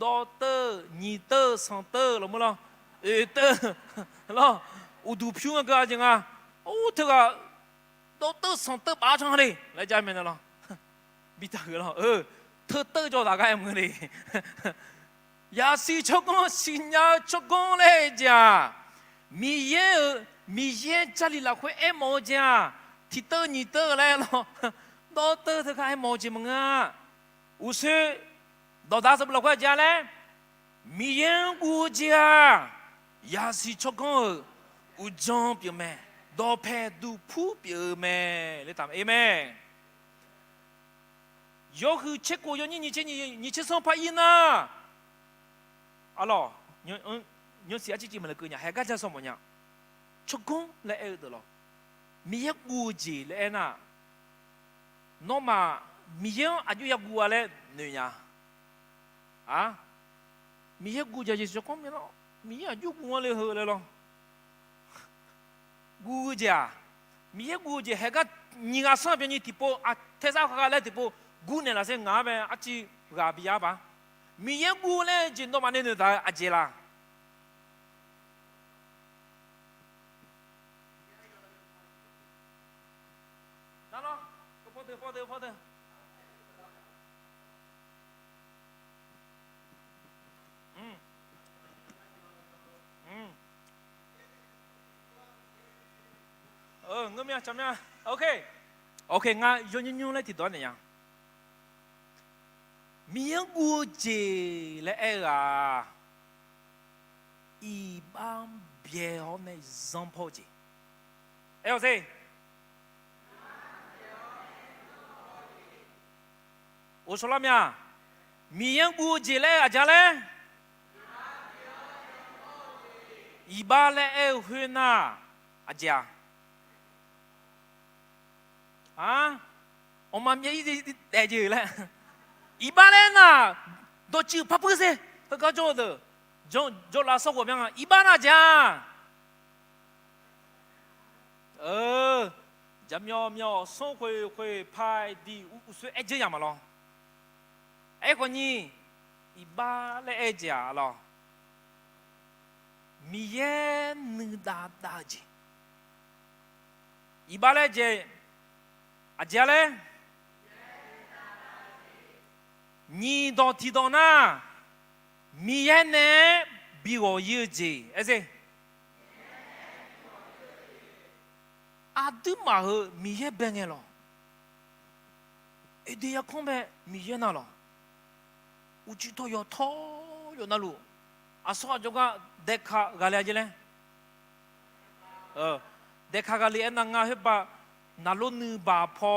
ดอเตอร์นีเตอร์สังเตอร์หรือมั้งล่ะเตอร์ล่ะอุดูพิวงก็จังอ่ะโอ้เธอก็ดอเตอร์สังเตอร์ป้าจังเลยแล้วใจมันล่ะบิดาก็ล่ะเธอเตอร์จอดากายมึงเลยยาสีชกงสิญญาชกงเลยจ้ามีเย่จารีละคุยเอ็มโมจ้าที่เตอร์นี่เตอร์แล้วดอเตอร์เธอก็เอ็มโมจิมึงอ่ะอุศดอดาสบุละคุยจ้าเลยมีเย่กูจ้ายาสีชกงอุจงเปียแม่ดอเพดูผู้เปียแม่เลยตามเอเมนยกคือเช็คกูยนี่นี่เช็คส่งไปยินะอ๋อเหรอเสียจริงๆมันเลยกูเนี่ยให้กันจะส่งมันเนี่ยชกงเลยเออเดอร์ มีเยกูจีเลยนะน้องมามีเยอายุยกูอะไรเนี่ยอ่ะมีเยกูจะยิ่งจะก้มไม่หรอมีอายุกูอะไรเหรอเลยหรอกูจะมีเยกูจะเฮก็นี่ก็สั่งเป็นยี่ที่พออ่ะเทศกาลเลยที่พอกูเนี่ยละเส้นงาเป็นอาชีพกาบิยาปะมีเยกูเลยจินโตมันเนี่ยได้อาเจล่ะนั่นหรอก็พอเถอะเงี้ยจำเนี่ยโอเคงั้นย้อนเลยที่ตัวเนี่ยมีอย่างกูเจเลยอีบ้านเบี้ยเขาในซัมพอจีสิโอ้สลามยามีอย่างกูเจเลยอาจารย์เลยอีบ้านเลยหัวหน้าอาจารย์我们也带着了。一般人呐，都就怕不是，他搞做的，就拿手过面啊。一般那讲，这喵送回拍的5岁这样嘛咯。哎，个你一般来爱家咯，米也能打的，一般来讲。阿姐嘞，你到提到那，米也呢比我有钱，哎噻，阿都嘛和米也变个咯，一定要看呗米也那咯，我知道要掏要那路，阿说就个得卡个了姐嘞，得卡个里那个是把。นาลุนบาพอ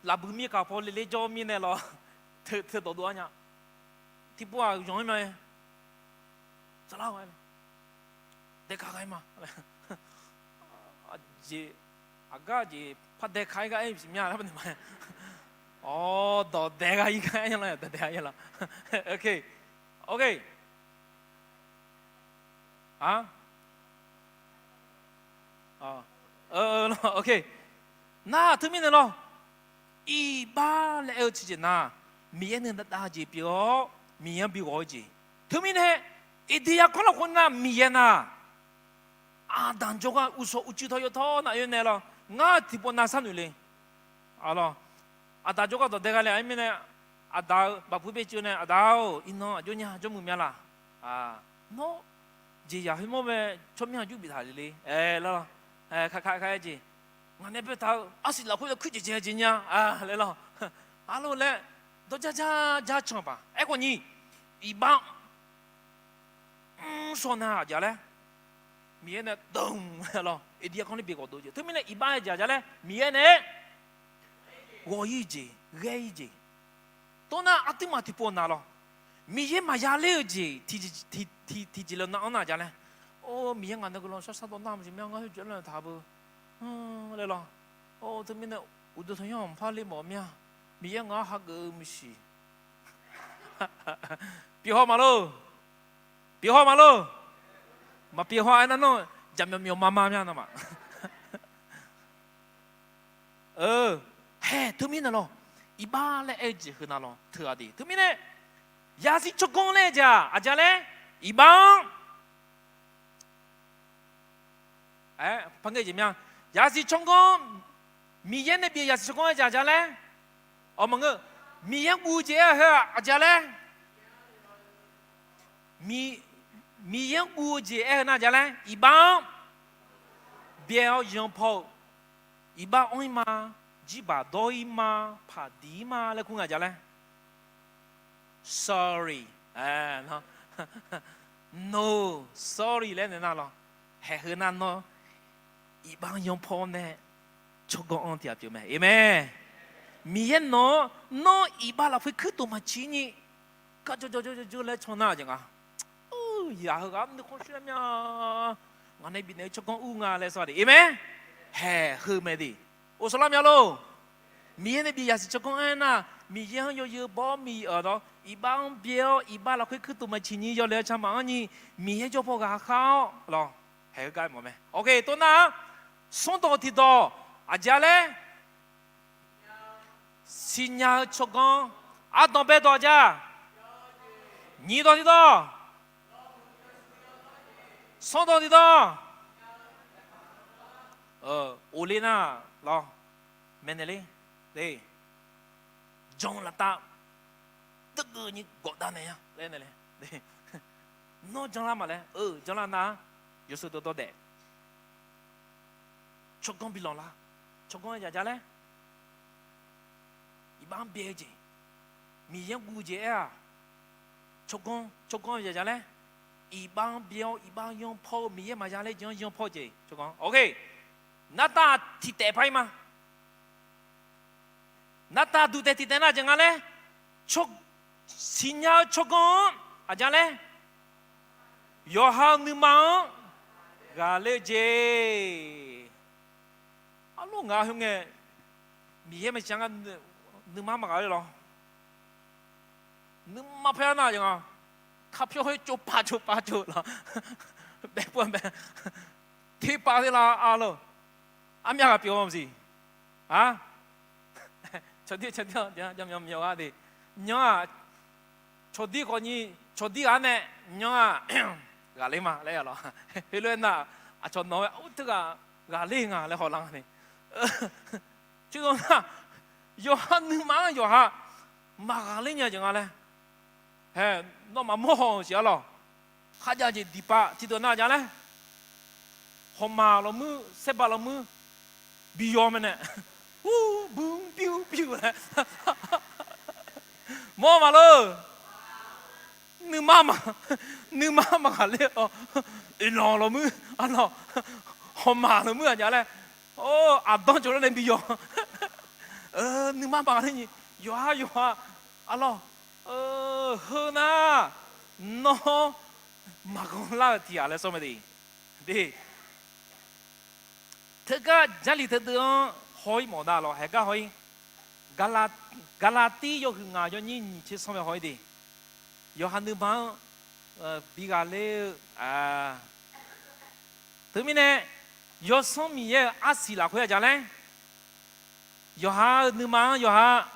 ลาบุมีกับพอเลจอมีเนี่ยหรอเธอตัวเนี่ยที่พวกย้อนมาจะเล่าไงเด็กใครมาจีอากาจีพัดเด็กใครก็ไอ้สิมีอะไรบ้างไหมอ๋อต่อเด็กอีกไงยังไงต่อเด็กยังไงโอเคโอเค那他们的咯，一般来而且那面人的大姐表，面比我姐，他们呢一定要看到คน那面呐，但这个无所无知头有头那样的咯，我提不拿上来嘞，咯，但这个到这个来面呢，到把普遍就呢，到因喏就呢就没面啦，喏，这也是么呗，出面就比他哩，咯，开姐。我那边他20老会的科技节今年来了，阿罗来都加长吧，哎个你一般说那家嘞，面呢咚了，一定要看你别个多久，他们呢一般家嘞面呢我一节爱一节，都那阿弟嘛提波那了，面嘛压力节提了那家嘞，面俺那个咯，啥都那么些面我就觉得他不。来了，这边的我都同样怕你毛命，米也我还个没事，别好嘛喽，嘛别好哎那喏，咱们没有妈妈样的嘛，嘿，这边的咯，一般来爱几和那咯，特的，这边的也是做工来着，阿家嘞，一般，碰个怎么样？也是成功，米烟那边也是成功的家家嘞。们个米烟五节阿家嘞，米烟五节那家嘞，一般别要用跑，一般按嘛，几把多一嘛，怕低嘛，来看阿家嘞。Sorry， no sorry 嘞那咯，还很难咯。一般用跑呢，出个安提表咩？咩？米烟喏，一般啦会去多嘛钱呢？个就来从哪讲啊？呀，咁你看出来咩？我那边呢出个乌鸦来说的，咩？嘿，后面的，我说了没有喽？米那边也是做工安呐，米样有包米咯，一般表一般เราคือตัวมาชิ้นนี้要了ชมานี่มีให้เจ้าพ่อกาข้าว咯，係個解冇咩 ？OK， ตัวน่ะส่ง到ที่ตัวอาจารย์เลยสิญญาชกงอาต้องไปตัวจ้านี่ตัวที่ตัวส่ง到ที่ตัวโอเลน่ะ咯，咩呢咧？对，中了大，这个你搞大呢呀？来来来，对，那中了嘛嘞？中了哪？有时多的，出工比浪啦，出工家家嘞，一般别的，米样估计啊，出工家家嘞，一般标一般用泡米样嘛家嘞，用泡子，出工 ，OK， 那大替代派吗？那大都在地带那讲啊嘞，出新要出工啊讲嘞，约翰你忙，噶嘞姐，啊路我兄弟，米也没讲啊，你妈妈噶嘞咯，你妈拍那讲啊，他票会就八了，别不别，提八的啦啊咯，阿咩个表唔是，啊？cho đi nhầm à đi nhớ à cho đi coi như cho đi anh này nhớ à gà lấy mà lấy à lo hết lên à cho nói tức là gà lấy à lấy họ lăng này chứ không à yo han nữ má yo ha mà gà lấy nhà chẳng à này hè nó mà mua hàng gì à lo khai ra gì đi ba thì tôi nói chẳng này hôm mà lo mưa xếp ba lo mưa bị yo mà nè boom pew pew嘞，冇嘛咯，你妈妈个咧哦，一浪了么？啊咯，好嘛了么人家咧？哦，阿当做了你比哟，你妈妈咧有啊，啊咯，好呐，喏，马公拉提下来什么的，对，这个家里头的。可以冇得咯，係家可以。加拉蒂有去亞咗你去上面可以的，有很多幫比較咧對面呢有上面嘅阿西拉佢講咧，有下你幫有下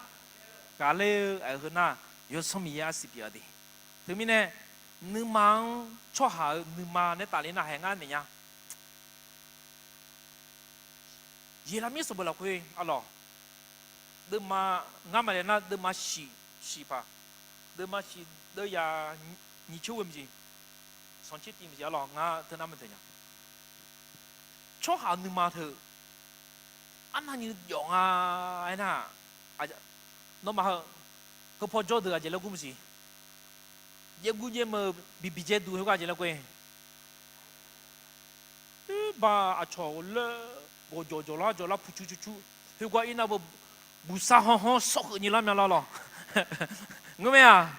加咧去那有上面嘅阿西比較的，對面呢你幫出下你幫你打理那係啱嘅呀。耶拉米说不了会，阿咯，德玛俺们那德玛西吧，德玛西德呀，你去问不是？上去听不是阿咯，俺听他们怎样？错下你妈头，安那你用啊？哎那，啊，那么好，个破脚的啊，这了估不是？也估计么比这多个这了贵，把阿错了。我做啦，噗啾啾啾，佢話依那部沙行行索你啦咩啦咯？我咩啊？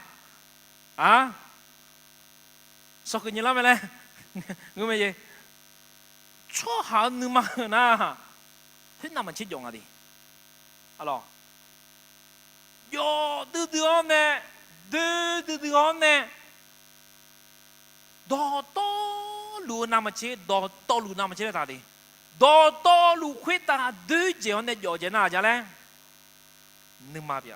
啊？索你啦咩咧？我咩嘢？錯下你嘛嗱，佢那麼切用啊啲，啊咯？喲，對安呢？對安呢？多路那麼切，多路那麼切嚟啲。多路亏大对这样的条件哪家嘞？你妈逼！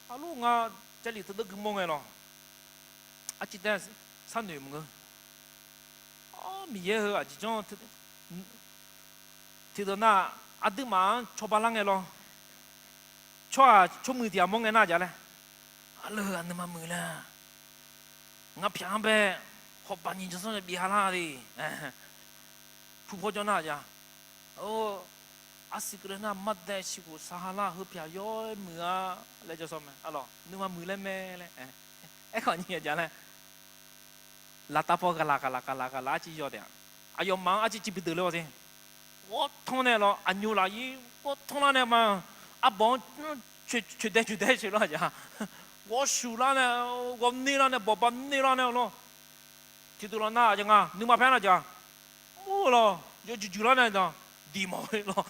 阿路我这里头都跟忙个咯，啊，今天三年么个？哦，米也好啊，这种听到那阿对嘛错巴啷个咯？错มือที่มองไงน่าจะเลย阿路阿你妈มือ啦，我偏呗，好把你就算是比下拉的，ผู้พ่อเจ้าหน้าจ้ะโอ้อาศิกเรน่ามัดได้ชิกุสหราเฮือพยาย้อยมืออะไรจะซ้อมไหมอ๋อหรอนึกว่ามือเล่นแม่เลยไอ้คนนี้จ้ะเลยลาตาพอกะลาจีจอดเนี่ยอายอมมังอาจีจีบิดเลยว่าสิว่าท้องเนี่ยหรออันยูลายีว่าท้องแล้วเนี่ยมาอาบอนช่วยได้ใช่หรอจ้ะว่าสูแล้วเนี่ยว่านี่แล้วเนี่ยบอกว่านี่แล้วเนี่ยหรอที่ตัวหน้าจังอ่ะนึกมาแพ้แล้วจ้ะโอ้หรอ有就了那种地毛了，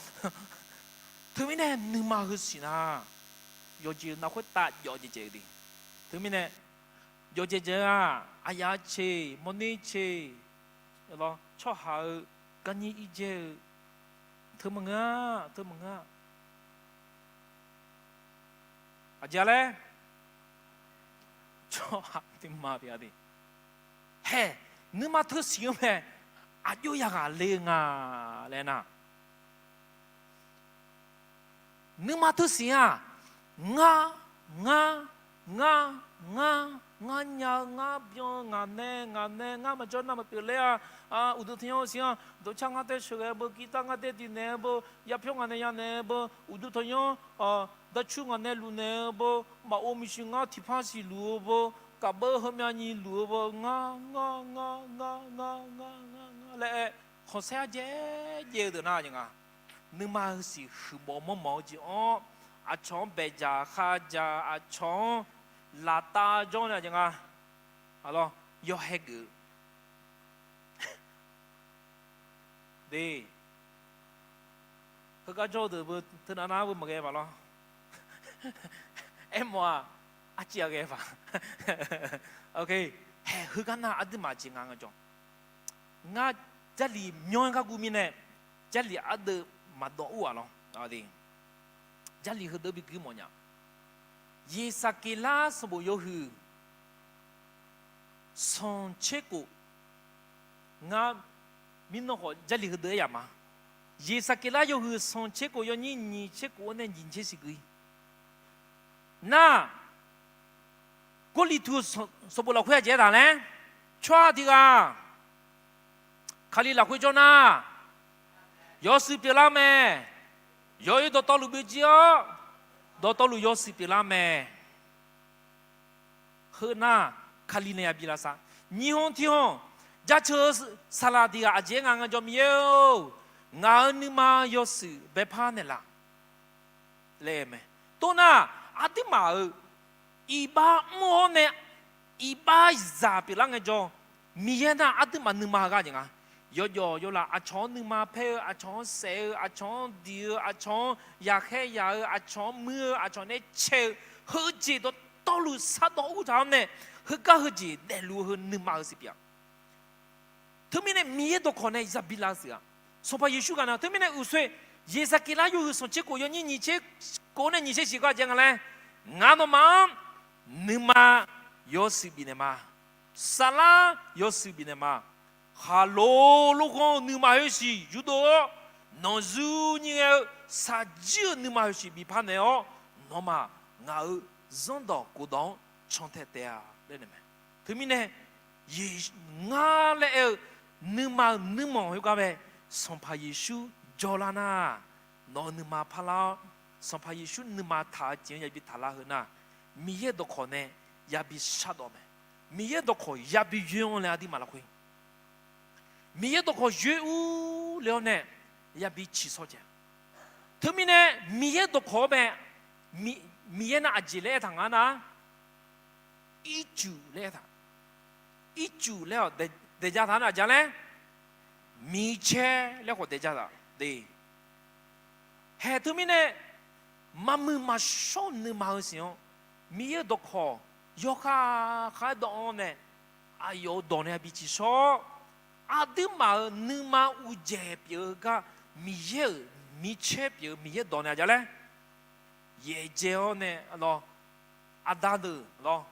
特别呢，你妈个事呐，有就那会打有就这的，特别呢，有这这啊，哎呀切，莫尼切，咯，撮好跟你一接，特么啊，特么啊，阿姐嘞，撮好的妈别的，嘿，你妈特行咩？阿有呀个灵啊，来呐。你妈特行啊，nga nga nga nga nga nhà nga biong nga ne mà cho na mà biểu lẽ u tu thiong xiang do chang nga te shuge bo kita nga te di ne bo ya phiong nga ne ya ne bo u tu thiong da chu nga ne lu ne bo ma o mi shi nga thi pha si lu bo ka bo ho mya ni lu bo nga lẽ ho se je de na ngaนึกมาสิคือบ่มอจีอ๋ออาชองเบจาคาจาอาชองลาตาจงเนี่ยจังอ่ะฮัลโหลยอเฮกดีเขาก็โจทย์บ่ถึงนาบ่มาแกบ่ล่ะเอ็มว่าอาจีแกบ่โอเคเฮ้คือกันน่ะอดิมาจิงอ่ะจงงาจะลีมยองกะกูมีเนี่ยจะลีอดมาดอวะเนาะอะดิจะลีคือดบิคือมอญะเยสักกิลาสบโยฮือซอนเชกุงามินโนฮอจะลีคือเดยามาเยสักกิลาโยฮือซอนเชกุยอนี่เชกุเนี่ยยินเชสิกุยนากุลิทูสบลาคุยเจดาเนี่ยชัวดิกาคาลีลาคุยจอนา有时别拉咩，有一道道路不接，道路有时别拉咩，河那卡里那比拉啥？日本天空，驾车萨拉迪阿姐俺就没有，俺你妈有时别怕呢啦，来没？多那阿弟妈一把么呢？一把咋别啷个叫？米那阿弟妈你妈干啥？有啦，阿昌你妈配阿昌蛇阿昌丢阿昌牙黑牙阿昌มือ阿昌那切喝几多道路啥都无常呢，喝个喝几带路喝你妈是边，他们呢米都可能一下比拉是啊，说怕耶稣干了，他们呢有说耶稣给他有说结果有你这可能你这习惯讲个嘞，俺都忙你妈有是边的嘛，啥啦有是边的嘛。哈喽，如果你妈有事，遇到那如你个啥子你妈有事比怕呢哦，那么我让到古当唱太太啊，来了没？他们呢，也我来你妈有干咩？上怕耶稣叫啦呐，那你妈怕啦，上怕耶稣你妈他讲也比他拉很呐，米也都可能也比杀到没，米也都可以也比冤枉了的马拉会。米也都可学无了呢，也比起少点。他们呢，米也都可呗，米也那阿吉来堂啊那，一九来堂，一九了得家堂哪家呢？米切了个得家的，对。还他们呢，妈们嘛少你嘛行，米也都可，要看到呢，哎呦，到呢比起少。阿弟嘛，你嘛有这表个米切表米也多呢家嘞，也这样呢咯，阿达的咯，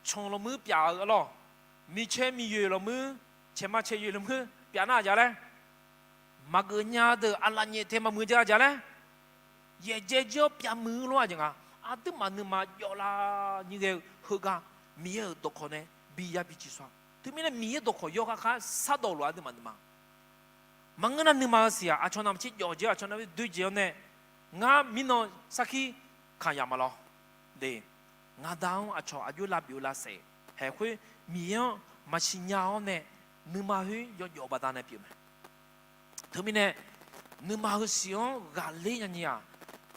从了么表个咯，米切米月了么，切嘛切月了么，表哪家嘞？马个伢的阿拉伢天嘛么家嘞？也这就表么咯讲啊，阿弟嘛你嘛要啦，你个喝个米也多可能比呀比起算。他们那米都可有看啥道路啊？的嘛的嘛，忙个那你妈是啊，阿昌那么去要着，阿昌那么对着呢，我米诺啥去看呀嘛咯，对，我当阿昌阿就拉表拉谁，还会米样嘛是鸟呢，你妈去要把单那表没？他们呢，你妈去使用咖喱人呀，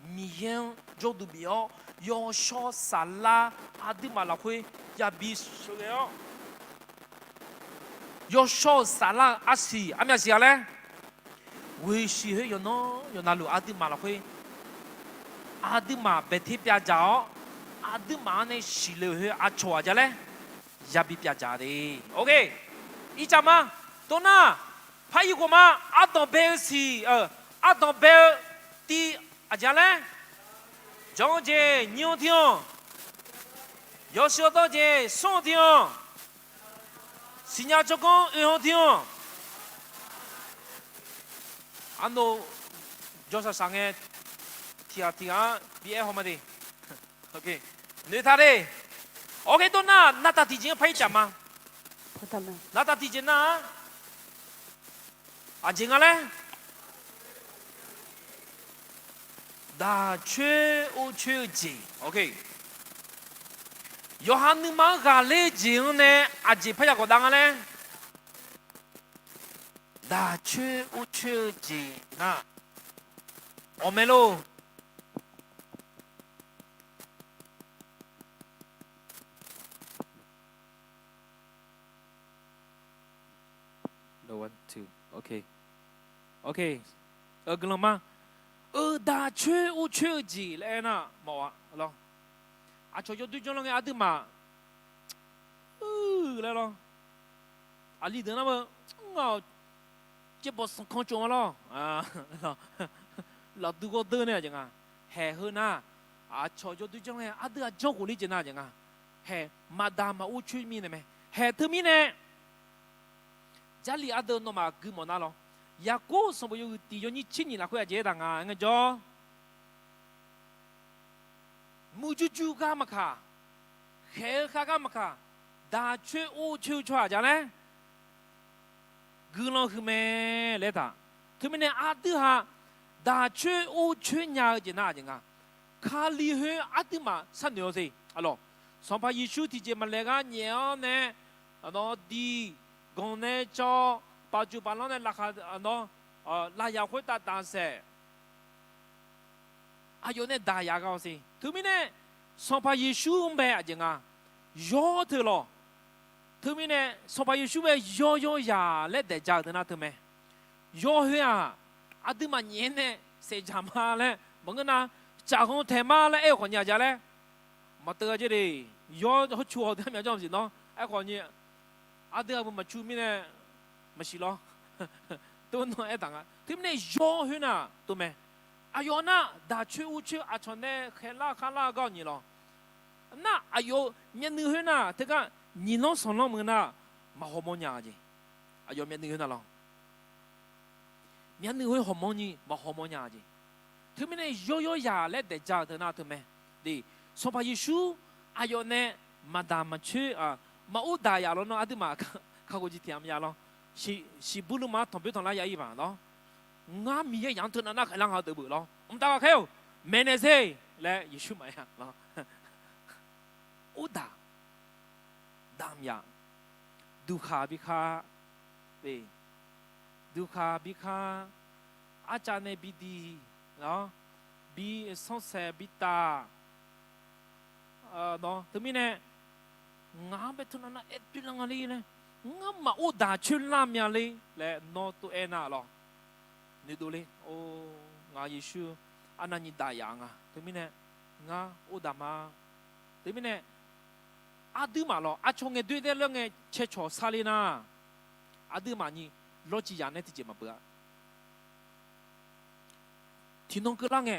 米样做都表要烧沙拉，阿的嘛拉会也比说个要烧沙拉阿西，阿咩事啊嘞？为是会有喏有那路阿弟马了会，阿弟马白天别找，阿弟马呢是了会阿错着嘞，也比别找的。OK， 一讲嘛，多那，还有个嘛，阿当白是阿当白的阿家嘞，张姐牛听，有小到姐双听，新加做工二听。安诺就是上个听毕业好吗的 ？OK， 你他的 OK 都那他提前拍讲吗？不他们那他提前呐？啊，今个嘞？那缺无缺几 ？OK。有哈你妈个嘞经呢？啊，几拍下个当个嘞？那缺无缺几那？我没喽。1 2 OK，跟了吗？那缺无缺几嘞那？冇啊，咯。啊，除咗對象嘅阿弟嘛，嚟咯。啊，你等那麼我。这不是看中了啊，老多个多呢，这个，还好呢，啊，瞧着对象呢，啊，都照顾你这那这个，还马达嘛，我出面的没，还特面呢，家里阿都那么给么那咯，呀，个什么有地方你亲你那块接当啊，那叫，木就干嘛卡，还干嘛卡，大缺我缺出来家呢。gương khi mẹ lẽ ta, thì mình ăn được ha, đã chơi ô chơi nhà gì na gì nga, khá li hơi ăn được mà sao nhiều gì, alo, xong phải Giêsu thì chỉ mà lẽ cái nhiều nè, nó đi, còn nè cho, bao nhiêu bao lâu nè là khá nó, là nhà khối ta đàn xe, ayo nè đa nhà cái gì, thì mình nè, xong phải Giêsu mẹ gì nga, gió thôi lo. thứ mình này so với Giêsu về yo ya let để giáo na thứ mình yo hả à thứ mà nhện này sẽ chạm mà này mọi người na chả không thể mà này còn nhà chả này mà từ cái gì yo họ chùa thì mình cho gì nó còn như à thứ mà chú mình này mà xí lo tôi nói thằng á thứ mình này yo hả tụi mình à yo na đã chú à chọn này khai la cái gì lo na à yo nhận nữ hả thế cái你弄什么么呢？嘛好么样子？啊，有面对那咯，面对会好么呢？嘛好么样子？他们呢有呀来得家的那他们，的，说把耶稣，啊有呢，嘛大嘛去啊，嘛有大呀咯，那阿弟嘛，看过去听呀咯，是不如嘛同别同来呀一般咯，我咪一样头那可能好得不咯，我们大家看哟，没那些来耶稣嘛呀咯，有大。dam ya dukha bikha be dukha bikha achane bidi no bi sonse bita no thứ mi ne ngã bé thằng nó ít chuyện là gì này ngã mà ô đã chuyện làm nhà đi lẽ nó tụi em nào lo nếu tụi lên ô ngã Giêsu anh anh đại dạng à thứ mi ne ngã ô đã mà thứ mi ne阿弟嘛咯，阿从个对待两个切磋啥哩呐？阿弟嘛你逻辑样呢直接嘛不啊？听懂个啷个？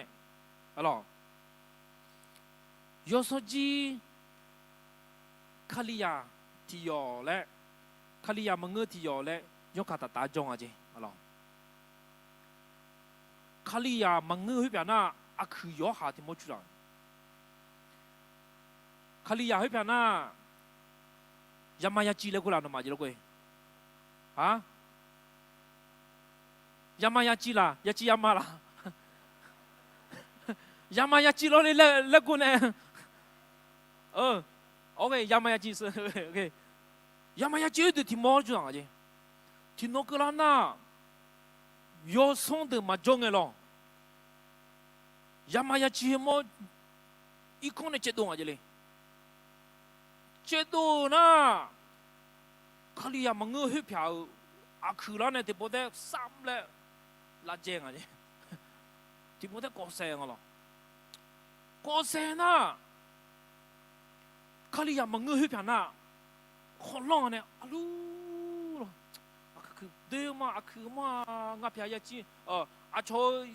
啊咯，有时候卡利亚提要嘞，卡利亚么个提要嘞，有卡达大众啊姐，啊咯，卡利亚么个那边呐，阿去要下提么去了？卡利亚那边呐，亚麻亚基了过来了嘛？就了过，啊？亚麻亚基啦，亚基亚麻啦，亚麻亚基了嘞了过呢？OK， 亚麻亚基是 OK， 亚麻亚基的提么去了？提那个啦呐，要送的嘛中的咯，亚麻亚基么？一空的接动啊这里。chế độ na khali ya mang hơi phiao à khử là này thì bố đấy xăm lệ 拉正啊！ဒီ冇得過聲啊咯，過聲啊！卡里亞問我去邊啊？可能呢，阿嚕咯，佢對嘛，阿佢嘛，我偏一支，阿錯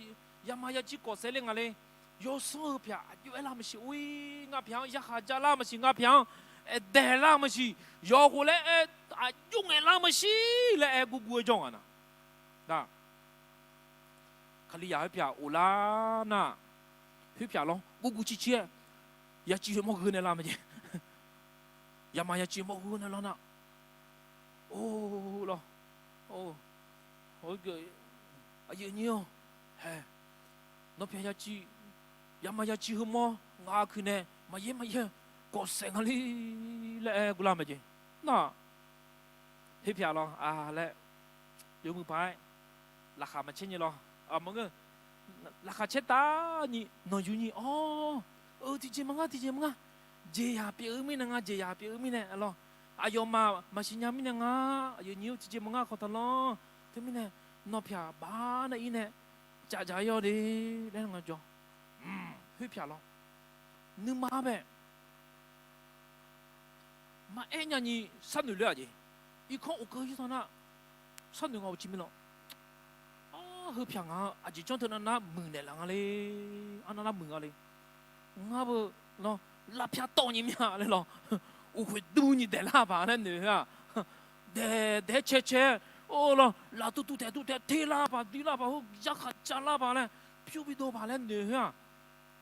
也嘛一支過聲咧，我咧有時偏有啦，咪是喂，我偏一下子啦，咪是我偏得啦，咪是有個咧用嘅啦，咪是咧咕咕種啊嗱，嗱，卡里亞去偏有啦嗱，去偏咯，咕咕吱吱，一支冇佢呢啦咪啫。呀嘛呀，節目好呢啦，哦咯，哦，我個阿爺娘，嘿，那邊呀節，呀嘛呀節好麼？我佢呢，乜嘢，過成啊哩咧，古啦咪啫，嗱，去片咯，啊咧，有冇牌？ราคามันเช่นนี้咯，มึงก็ราคาเช่นตานี่น้อยอยู่นี่อ๋อที่เจมึงอ่ะJaya piu mi nanga jaya piu mi ne alo ayo ma masinya mi nanga ayo niu tije manga ko talo te mi ne no pya ba na ine ja yo de le nga jo hui pya lo nu ma be ma enya ni san nu le ji i ko o ko yi na san nu nga o ji mi lo hui pya nga a ji chon to na mu ne la nga le ana na mu nga le nga bo lo拉片到你面来了，我会堵你的喇叭了呢啊！得切，哦了，拉嘟推喇叭，推喇叭后一下加喇叭呢，飘多把了呢啊！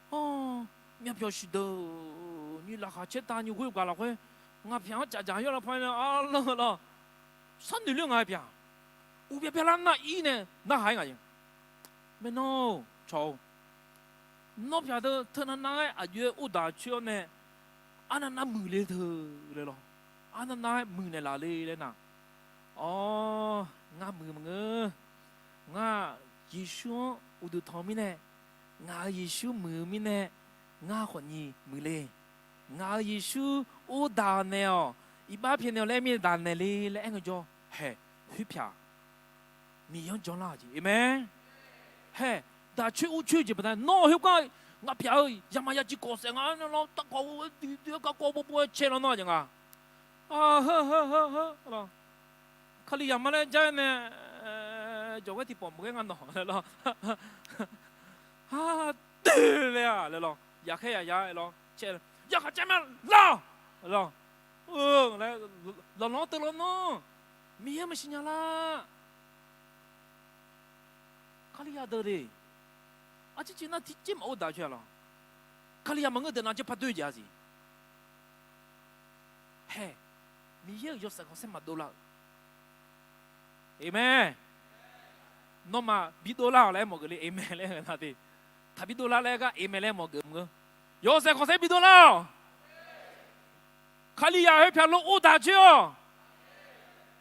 哦，面飘许多，你拉下切打你会挂了会，我偏加要了朋友啊了，3.2还偏，我别让那一呢，那还个，没 no 吵。nó phải thơ thơ nó nói ở dưới u đà chiêu này anh nó mười lên thơเลย咯anh nó nói mười này là lên đấy nào ngã mười mà ngã Giêsu u được thọ mi này ngã Giêsu mười mi này ngã còn gì mười lên ngã Giêsu u đà này ba phiền này lấy mi đà này lấy anh cho hè hủy phá mi yang cho là gì amen hè đã chịu gì vậy? Nó hiểu cái ngã phía ơi, giờ mà giờ chỉ có sẽ ngã nó tất cả đi cái cô bố chơi nó chẳng à? Lo, khi đi làm mà chơi này, cho cái thì bỏ một cái ngăn nó lo, từ lo, giờ cái giờ lo, chơi, giờ cái chơi mà lo, lo nó từ nó, mi mà xin nhá khi đi ăn đi. 아직 지나 뒤쯤 오다 줘라. 칼리야 먹어도 나 접하 되지야지. 해. 미여 요새 고생 마돌라. 아멘. 너마 비돌라 래 먹을래 아멘 래 나디. 다 비돌라 래가 아멘 래 먹음 거. 요새 고생 비돌라. 칼리야 해 별로 오다 줘.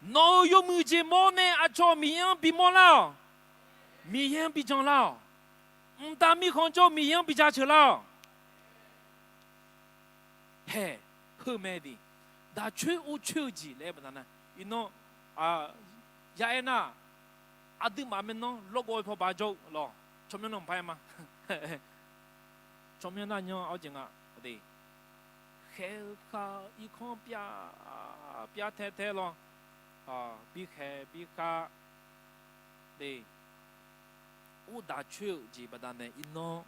너 요무지 뭐네 아초 미연 비몰라. 미연 비정라. 但米康就米样比较吃了，嘿，后面的，但全无秋季来不然呢？因喏也那，对妈们喏，落过一泡白粥咯，怎么能拍嘛？怎么那样好讲啊？对，嘿哈，一看别太咯，比卡，对。我打球就不单单一弄，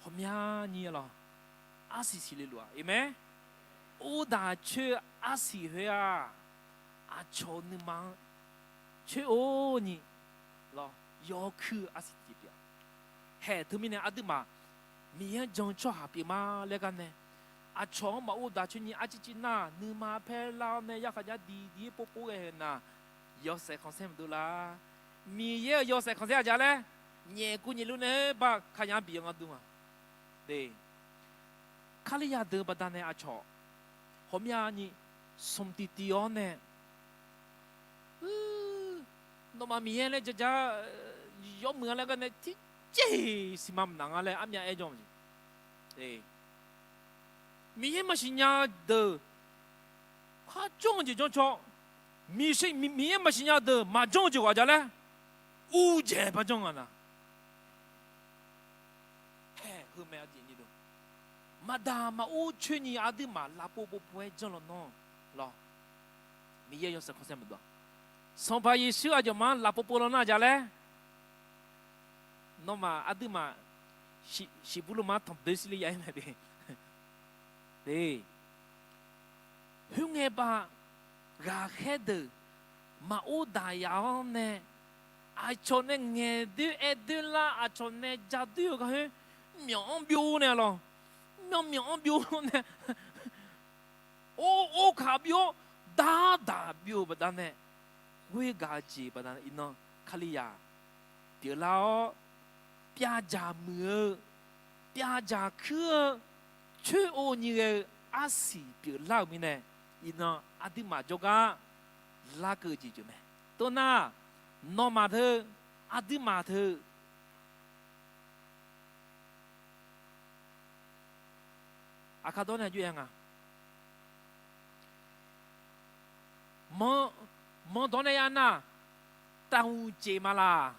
后面你了，20里路啊，有没？我打球20回啊，球你忙，球你，了要去20几遍，嘿，他们呢对嘛，明天就下边嘛那个呢，球嘛我打球你几那，你嘛拍老呢要看下滴波的呐，要50$มีเยอะโยเซของเสียจ้าเลยเนี่ยกูนี่รู้เนี่ยบ้าขยันบีงอ่ะดูมาเด้ข้าเลยอยากเดินบัดนั้นเนี่ยอาชอผมอยากนี่สมติติออนเนี่ยน้องมามีอะไรจะยกมืออะไรกันเนี่ยที่เจ๊สิมาหนังอะไรอันนี้ไอ้จอมจีเด้มีอะไรมาสิญญาเด้อข้าจ้องจีจ้องชอมีอะไรมาสิญญาเด้อมาจ้องจีว่าจ้าเลย乌节不中啊呐，嘿，后面要点你都，马达马乌去你阿弟马拉波波不会中了喏，咯，你也有什么什么多？上把耶稣阿就嘛拉波波了那家嘞，喏嘛阿弟嘛，是不如嘛同对是哩样的，对，兄弟吧，牙黑的，马乌大摇呢。ai cho nên nghe đứa đứa là ai cho nên gia đứa cái hết miệng biểu này lo miệng biểu này ô cả biểu đa biểu bất đan này quê gà gì bất đan ino Khalia điều lao bia già mưa bia già khưa chơi ô như á xì biểu lao mi này ino adi mà cho ga la cơ gì chứ mẹ tôi na nó mà thơ, adi mà thơ, cái đó này như thế nào? Mơ đó này anh à, tao chế mà là,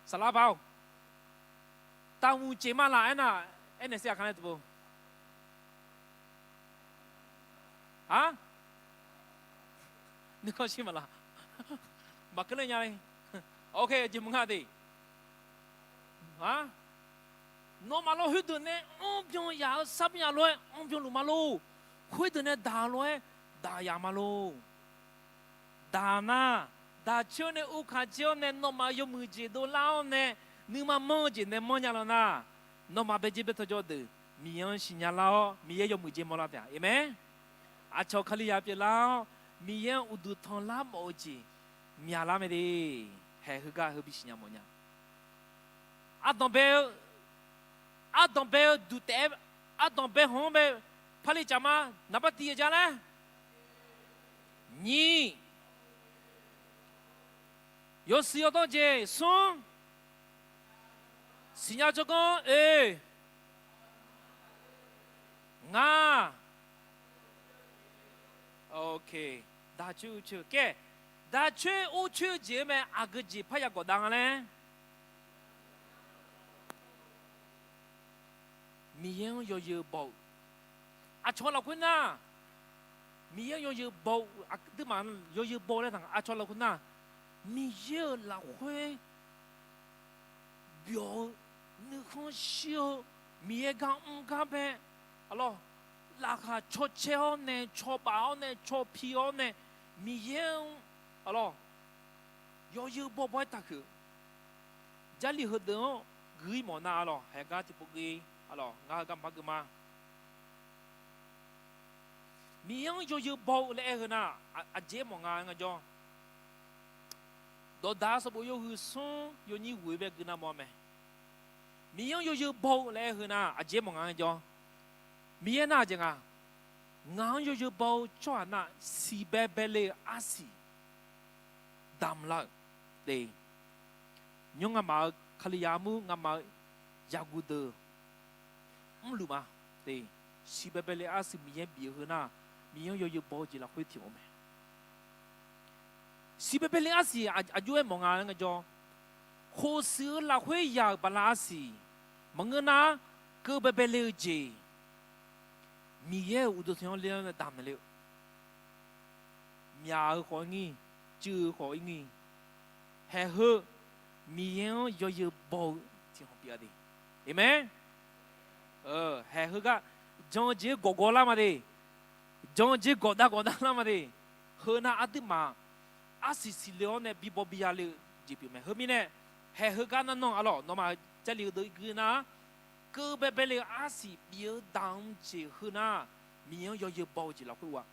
sao là bao? Tao chế mà là anh à, anh này sẽ cái này tụi, hả? 你高兴吗啦？马克人家嘞 ，OK， 就蒙下的，啊，那马路去的呢，不用呀，啥不用路，不用路马路，去的呢大路，大呀马路，大呐，大桥呢，乌卡桥呢，那马有木节都老呢，你嘛摸着呢摸着了呐，那马别这边头叫的，米样新家老，米也有木节摸了的，有没？啊，巧克力也别老。มีเยอุดุทองลาบโอจีมีอะไรไม่ดีเฮ้ยก็เฮ้ยบิชิญามเนี่ยอาตอมเบลดูเตะอาตอมเบลห้องเบลพลิจามานับตีจ้าเลยนี่有时要到这送新加坡nga OK， 大舅舅给，大舅我去姐妹阿个姐拍下过当嘞，米样有包，阿错了困呐，米样有包，阿对嘛有包嘞，阿错了困呐，米样老会表你看笑，米样讲讲呗，好咯。ราคาชดเชลเนี่ยชอบเบาเนี่ยชอบพิโอเนี่ยมีเยอะอะไรยอยืบ่อยๆตาคือจะลีหัวเดิมกุยหมอนาอะไรเฮก้าที่พวกกุยอะไรงากันพักมามียังยอยืบ่อยเลยเหรอนะอาเจมองานกันจ้ะดอดาสบุยคือส่งยอนี่หวยแบบกันนะมอไหมมียังยอยืบ่อยเลยเหรอนะอาเจมองานกันจ้ะมีเน่าจังอ่ะงานอยู่ๆบ่าวจวนน่ะสีเบเบเลอาสีดำละเดยยงงามาขลียามูงามายากูเดอรู้มาเดยสีเบเบเลอาสีมีเยบีเหรอน่ะมียังอยู่ๆบ่าวจีละคุยที่ผมสีเบเบเลอาสีอายุเอ็มมองอะไรกันจ้ะโคซื้อละคุยยาบลาสีมองเงินนะก็เบเบเลเจมีเยอะอุดมสมบูรณ์เลี้ยงตามนั่นเลยมีอะไรขออย่างงี้จื้อขออย่างงี้เฮ้ยมีเยอะเยอะบ่าวที่เขาเปียดีเห็นไหมเฮ้ยก็จงจีกอลามาดิจงจีกอดาลามาดิเฮ้ยน่าอัดมาอาศิสิเลี้ยงเนี่ยบีบบียาเลยจีบอยู่ไหมเฮ้ยมีเนี่ยเฮ้ยก็นั่นน้องอะไรน้องมาจะเลี้ยงดูอีกนะก็เบเบเลอาศิเบียดังจีหืน่ะมีอย่างเยอะบ่าวจีเราคุยว่า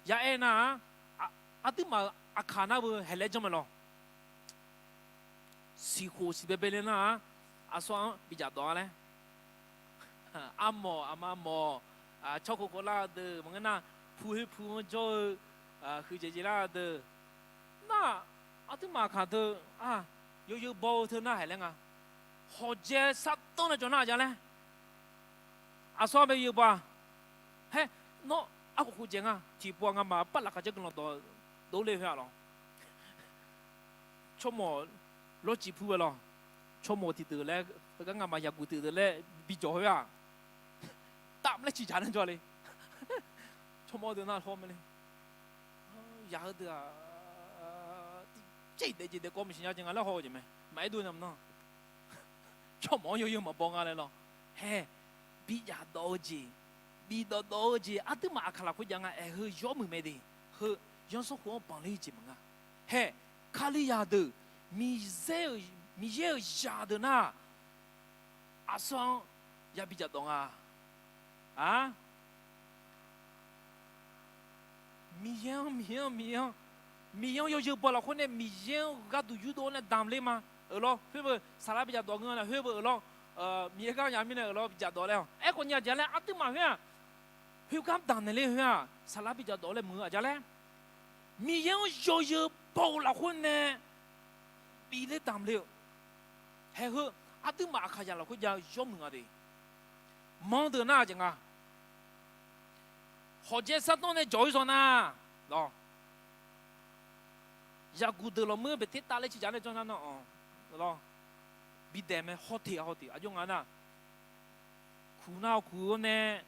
ยาเอ็นะอาทิตย์มาอาคานะเบอเฮเลจมาลอสีโคสีเบเบเลนะอาสวงบิจาตัวเลยอามออามาหมอช็อกโกแลตเดอมันก็น่ะผู้จ่อคือเจจิลาเดอน่ะอาทิตย์มาขาเดอเยอะบ่าวเธอน่ะเฮเลงอ่ะหอเจสัตว์ตัวนั้นจน่าจังเลยอาสวงไปอยู่ป่ะเฮ้เนาะอากูเจงอ่ะที่พวกงามาปัดละก็จะกันเราตัว都来下了，出门落吉普了，出门地头来，那个俺妈也顾地头来比较下，打不来几家人做嘞，出门的那好么嘞，然后的啊，这得我们新家境啊，那好的没，买多那么弄，出门又没帮俺来了，嘿，比较多钱。比到多些，阿都马卡拉会讲啊，哎，和要么没的，和要说我帮你几门啊，嘿，卡里亚的，米要下的那，阿双也比较懂啊，啊，米要有包了，或者米要噶都有多那单嘞嘛，咯，会不沙拉比较多个呢，会不咯，米刚下面呢，咯比较多了，哎，คนอยากจะแล้ว阿都马会啊。佢咁當年咧，佢啊，沙拉比較多咧，冇啊，就咧，咪有要爆落去呢，比咧淡了，係佢阿都馬卡呀落去就要冇啊啲，冇得那種啊，或者實當咧做上啊，咯，呀古得咯，冇俾鐵打咧，就咧做那哦，咯，比點咩好啲，阿用啊那，苦呢。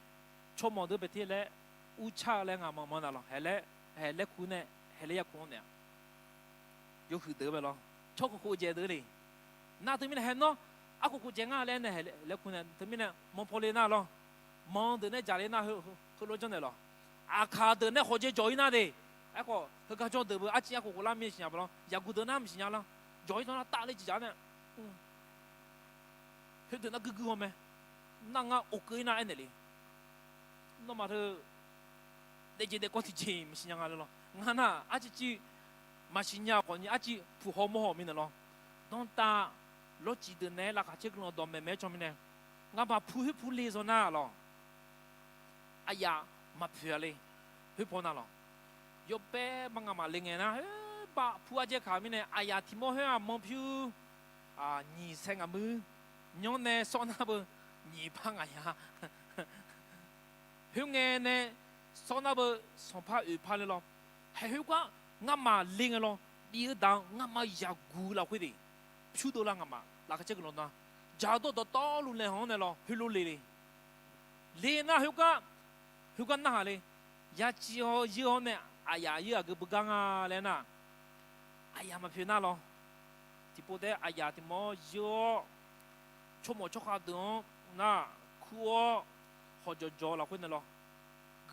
出門都別啲咧，烏叉咧啱冇嗱咯，係咧苦呢，係咧一款呢，有許多嘅咯，出個苦節得嚟，那對面係咯，阿個苦節啱咧呢係咧苦呢，對面呢冇破咧那咯，冇得呢家咧那去攞咗嚟咯，阿卡得呢或者做那啲，一個佢家做得不，阿只一個個拉咩事啊不咯，又顧得那唔事啊咯，做咗那打你幾家呢，佢得那個好咩？那我OK那嚟。那么他，那就得光提钱，不是样子咯。我那阿只马新亚关于阿只不好么好面的咯。当打落几的呢，那个这个到妹妹上面呢，我把铺累着那咯。哎呀，嘛铺嘞，去破那咯。有白帮我嘛另外那，把铺阿只卡面呢，哎呀，提莫去啊，莫铺啊，你生个么？你呢，说那不，你帮哎呀。香港呢，所那不上拍二拍的咯，係香港啱嘛拎嘅咯，呢個檔啱嘛入股啦佢哋，飄到啦啱嘛，嗱個這個咯嗱，揸到多路嚟行嘅咯，去路嚟嚟，嚟那香港那下嚟，一之後以後呢，哎呀，依個不講啊嚟那，哎呀嘛飄那咯，啲波的哎呀啲冇要，出冇出下檔，那酷。或者做了混的咯，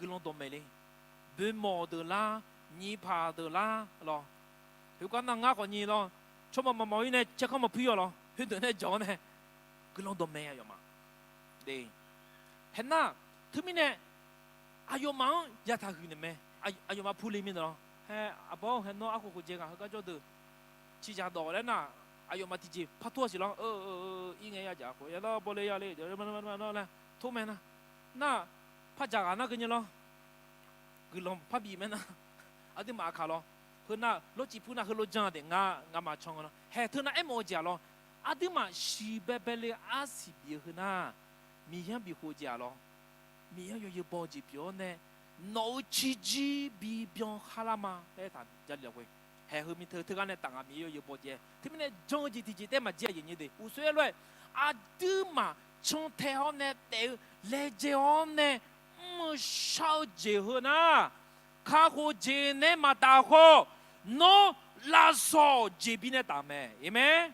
各种都没嘞，本毛的啦，泥巴的啦，咯，如果那我个你咯，出门毛呢，这个么不要咯，很多人做呢，各种都没有嘛，对，很那，他们呢，阿有忙也他去呢咩，阿有嘛铺里面的咯，嘿，阿婆很多阿哥哥这个，他做的，起家多了呐，阿有嘛自己拍拖是咯，应该要家伙，要到玻璃要嘞，就么嘞，拖咩呢？那拍จากอันนั้นกันยัง咯คือลง拍บีมันนะอันที่มาขา咯คือน่ะรถจีพูน่ะคือรถจังเด็กงามาชงกัน咯เฮ้เธอน่ะไอ้โมจ่า咯อันที่มาชีเบเบเลยอาศิบีคือน่ะมีอย่างบีโคจ่า咯มีอย่างอยู่บ่จีเปียวเนี่ยโนจีจีบีเปียวฮาลามาได้ทันจะเรียกว่าเฮ้คือมีเธอกันเนี่ยต่างมีอยู่บ่จีที่มันเนี่ยจงจีจีแต่มาเจียอย่างนี้ดิอุสวยเลยอันที่มา从台湾呢到来台湾呢，少结婚啊，卡好结呢嘛大好，喏拉少这边的大咩，有没？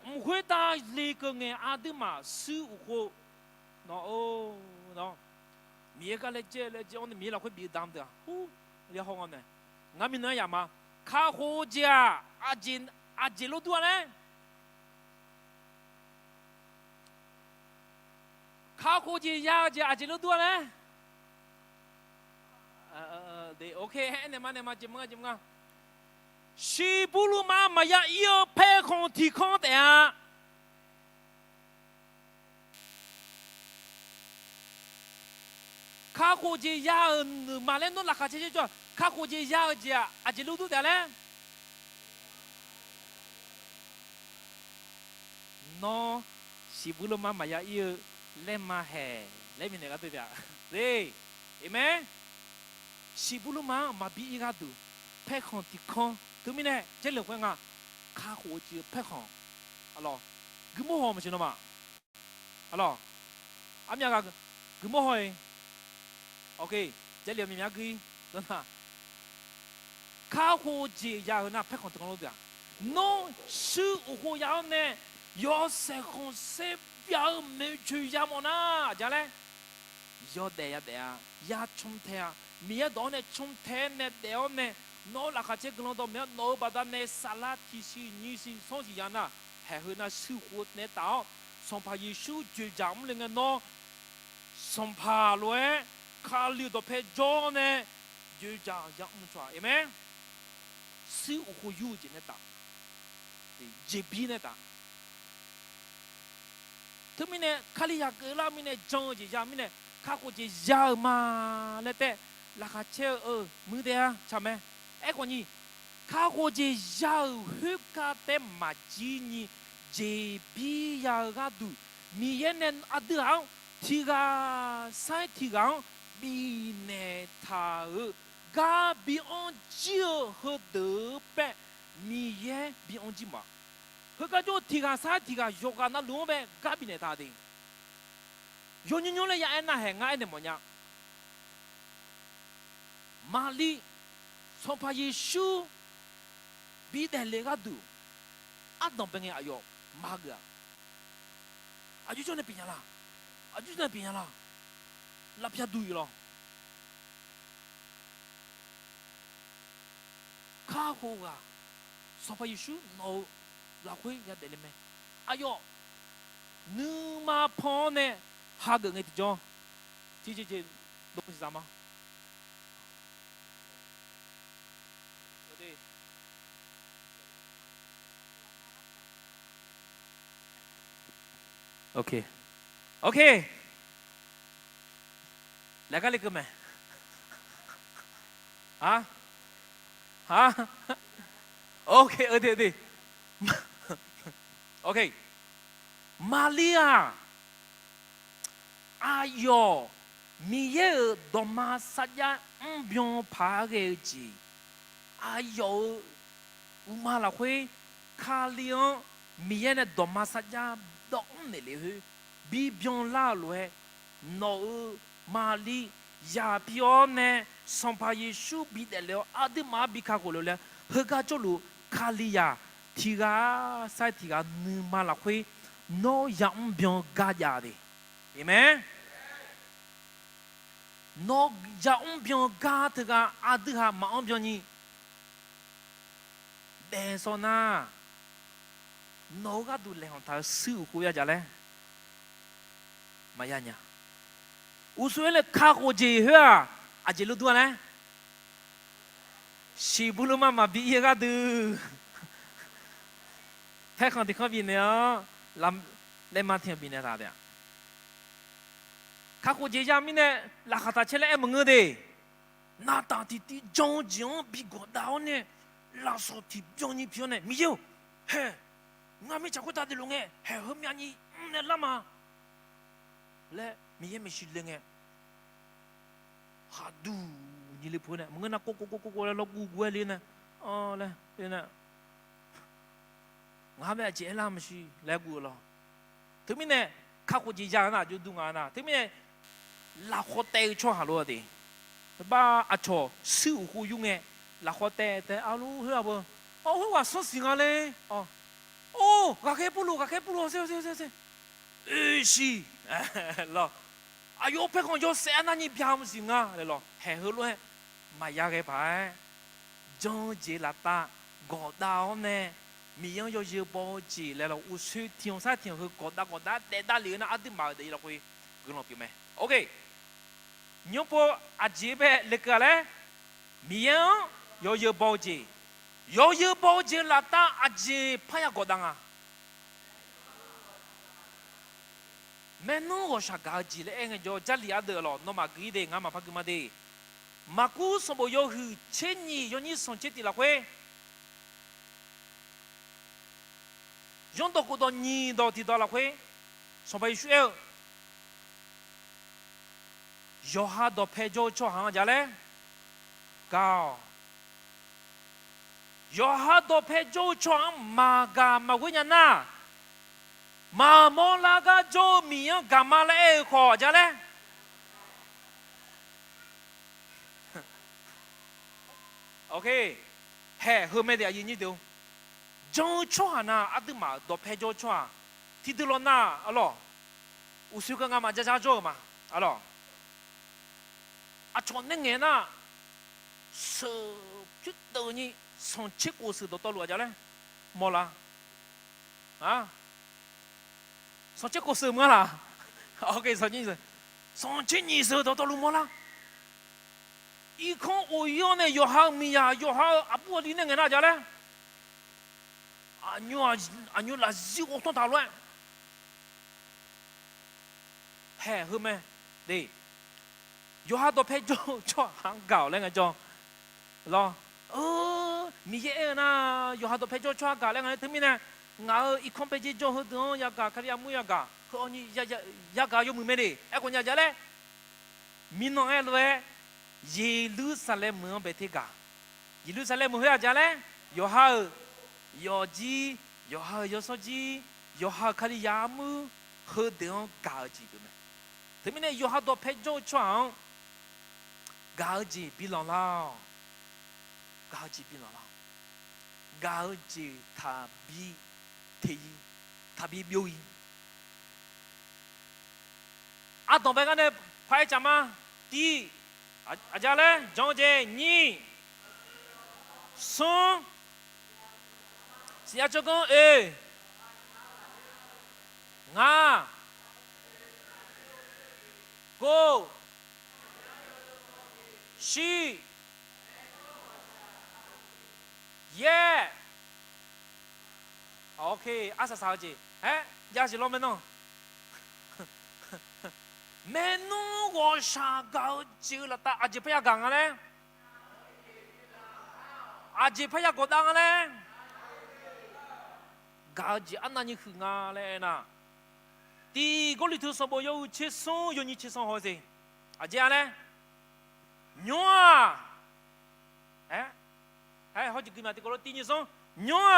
唔会打那个呢阿的嘛15号，喏，米个来接，我们米了会比当的，你好我呢，我们那样嘛，卡好结阿杰路多呢。卡科技呀，这阿杰路多呢？对 ，OK， 你嘛，怎么？西布鲁马嘛呀，要拍空提空的呀。卡科技呀，马来诺拉卡这叫卡科技呀，这阿杰路多的嘞。喏，西布鲁马嘛呀要。lemah he, lemah ni kata dia. Deh, ime, si bulu mah mabi igatu. 拍康的康，对面呢，这两块啊，卡火就拍康，啊咯，咁么好唔行了嘛？啊咯，阿咩个咁么好？OK， 这两面个，真嘛？卡火就要那拍康的康路的，喏，是我要呢，要是红色表没去呀么呢？咋嘞？要得呀得呀，呀冲太啊！米到呢冲太呢掉呢，喏那卡这个啷到米喏把它呢沙拉提西尼西双西样呐，还和那生活呢到，上怕耶稣就讲我们那个喏，上怕了卡里到拍照呢，就讲讲我们说，有没？生活有劲呢打，这边呢打。特别呢，卡里亚格拉米呢，张就讲米呢。ข้ากูจะยาวมาแล้วแต่ราคาเช่มือเดียใช่ไหมไอ้คนนี้ข้ากูจะยาวฮึกกาเต็มมาจีนี่เจบียาวกาดูมีเย็นอัดเอาที่กาใส่ที่กาบีเนทากาบีออนจีฮึดเดเปมีเย็นบีออนจีมาฮึกกาโจที่กาใส่ที่กาโยกานาลุงเปกาบีเนทาดิ有人用了也那还爱的么样？玛丽从怕耶稣比得那个多，阿当边个哎呦妈个，阿就叫那边啦，阿就那边啦，那边对了，卡好啊，从怕耶稣孬拉回也得了没？哎呦，你妈胖呢？哈个个的叫，这东西啥嘛？对。OK，来个那个没？啊？OK，对，OK， 玛利亚。哎呦，米耶多玛撒亚不用怕个子，哎呦，乌马拉会卡里昂米耶呢多玛撒亚都没了去，比不用拉来，诺马里亚表呢上怕耶稣比得了，阿德玛比卡过了，何个做路卡里亚提个塞提个尼马拉会诺样不用加压的。Amen. No ja umpion gata ga adha ma umpion ni. Besona. No ga du le hon ta su hu ya ja le. Ma ya nya. Usuele ka ko je ha. A je lu du le. Si bulu ma ma bi ye ga du. Thế còn thì có gì nữa làm lên mà thiên bị này ra đấy. Các cô dễ dàng mình là khát chế lại em người đấy. Na ta thì trong trong bị gọt đau nè, là số thì trong như phiền này, mi yêu, he, ngài mi chắc có ta đi luôn nghe, he hôm nay ni nè lắm mà, lẽ mi em mi xí lên nghe, hadu như lip phun nè, mừng na cô là lóc gu lên nè, lẽ lên nè, ngài mi chế làm gì, lẽ gu lo, thứ mình nè, các cô dễ dàng na, chú đúng à na, thứ mình nè. Là khó tệ cho hà lô đi, ba à cho sự hữu dụng nghe là khó tệ tệ à lô hứa bơ, hứaว่าสสิงอะไรกะแค่ปูลูเซ่สิล่ะอายุเพ่งโยเสียนั่นนี่พิามสิงอ่ะเลยล่ะแห่หื้อล้วนมาอยากให้ไปจงเจริญตากอดาวเนี่ยมีอย่างโยเยบอจีเลยล่ะอุสุที่องศาที่คือกอดาแต่ดาลีน่ะอัดมาเดี๋ยวเราคุยกันหน่อยไหมโอเคnhớ po à chị bé lịch cái này miếng yo bao gì là ta à chị phải có đằng à mẹ nó có sao cái gì đấy anh yo chỉ là được rồi nó mà cái đấy ngắm mà phải cái mà đấy mà cú số bao yo hư trên nhỉ yo nhỉ son chết đi là quê yon đâu có đâu nhỉ đâu thì đâu là quê số bao nhiêu yo ha do phe jo cho hàng giá lẽ cao 约哈多佩就创马嘎马维亚那，马莫拉嘎就米样干嘛来考家嘞？OK， 嘿，后面的人你都，就创那阿德马多佩就创，提得了那阿罗，我说个俺妈家做嘛，阿罗，啊创那年呐，是就等于。从七个时都到罗家嘞，没啦，啊，从七个时没啦，OK， 从几时？从7年都到罗没啦。一看我要呢，约翰米呀，约翰阿布里那个哪家嘞？阿牛拉西我从讨论，嘿，后面对，约翰都拍照做很搞那个叫，咯。มีเยอะนะอยู่หาตัวเพจช่วยกันแล้วไงถึงมีเนี่ยงาอีกคนเพจจ่อหัวตัวอยากกันใครอยากมุอยากกันเขาอันนี้อยากกันยกมือไม่ได้ไอ้คนอยากจะเลยมีน้องไอ้เลยเยรูซาเล็มเมืองเบติกาเยรูซาเล็มเมืองอยากจะเลยอยู่หายอจีอยู่หายอสจีอยู่หาใครอยากมือหัวตัวกาจีกันถึงมีเนี่ยอยู่หาตัวเพจช่วยกาจีปีหลังแล้วกาจีปีหลังแล้วกาจีทับบีเทียทับบีบิวอิอาต่อไปกันเนี่ยพายจามาตีอาจารย์เลยจงเจนี่สองเสียจงงาโกชีเย่โอเคอาสาสาวจีเฮ้ยยาสิลมไม่น้องแม่น้องว่าชาเกาจีละตาอาจีพยากางอะไรอาจีพยากดังอะไรกาจีอันนั้นนี่คืองาเลยนะตีก็ลิทุสบอยชิซงยูนิชิซงหัวสิอาจีอะไรยัวเอ๊ะเฮ้ยเขาจะกินมาตีก็รถตีนี่ซงยัว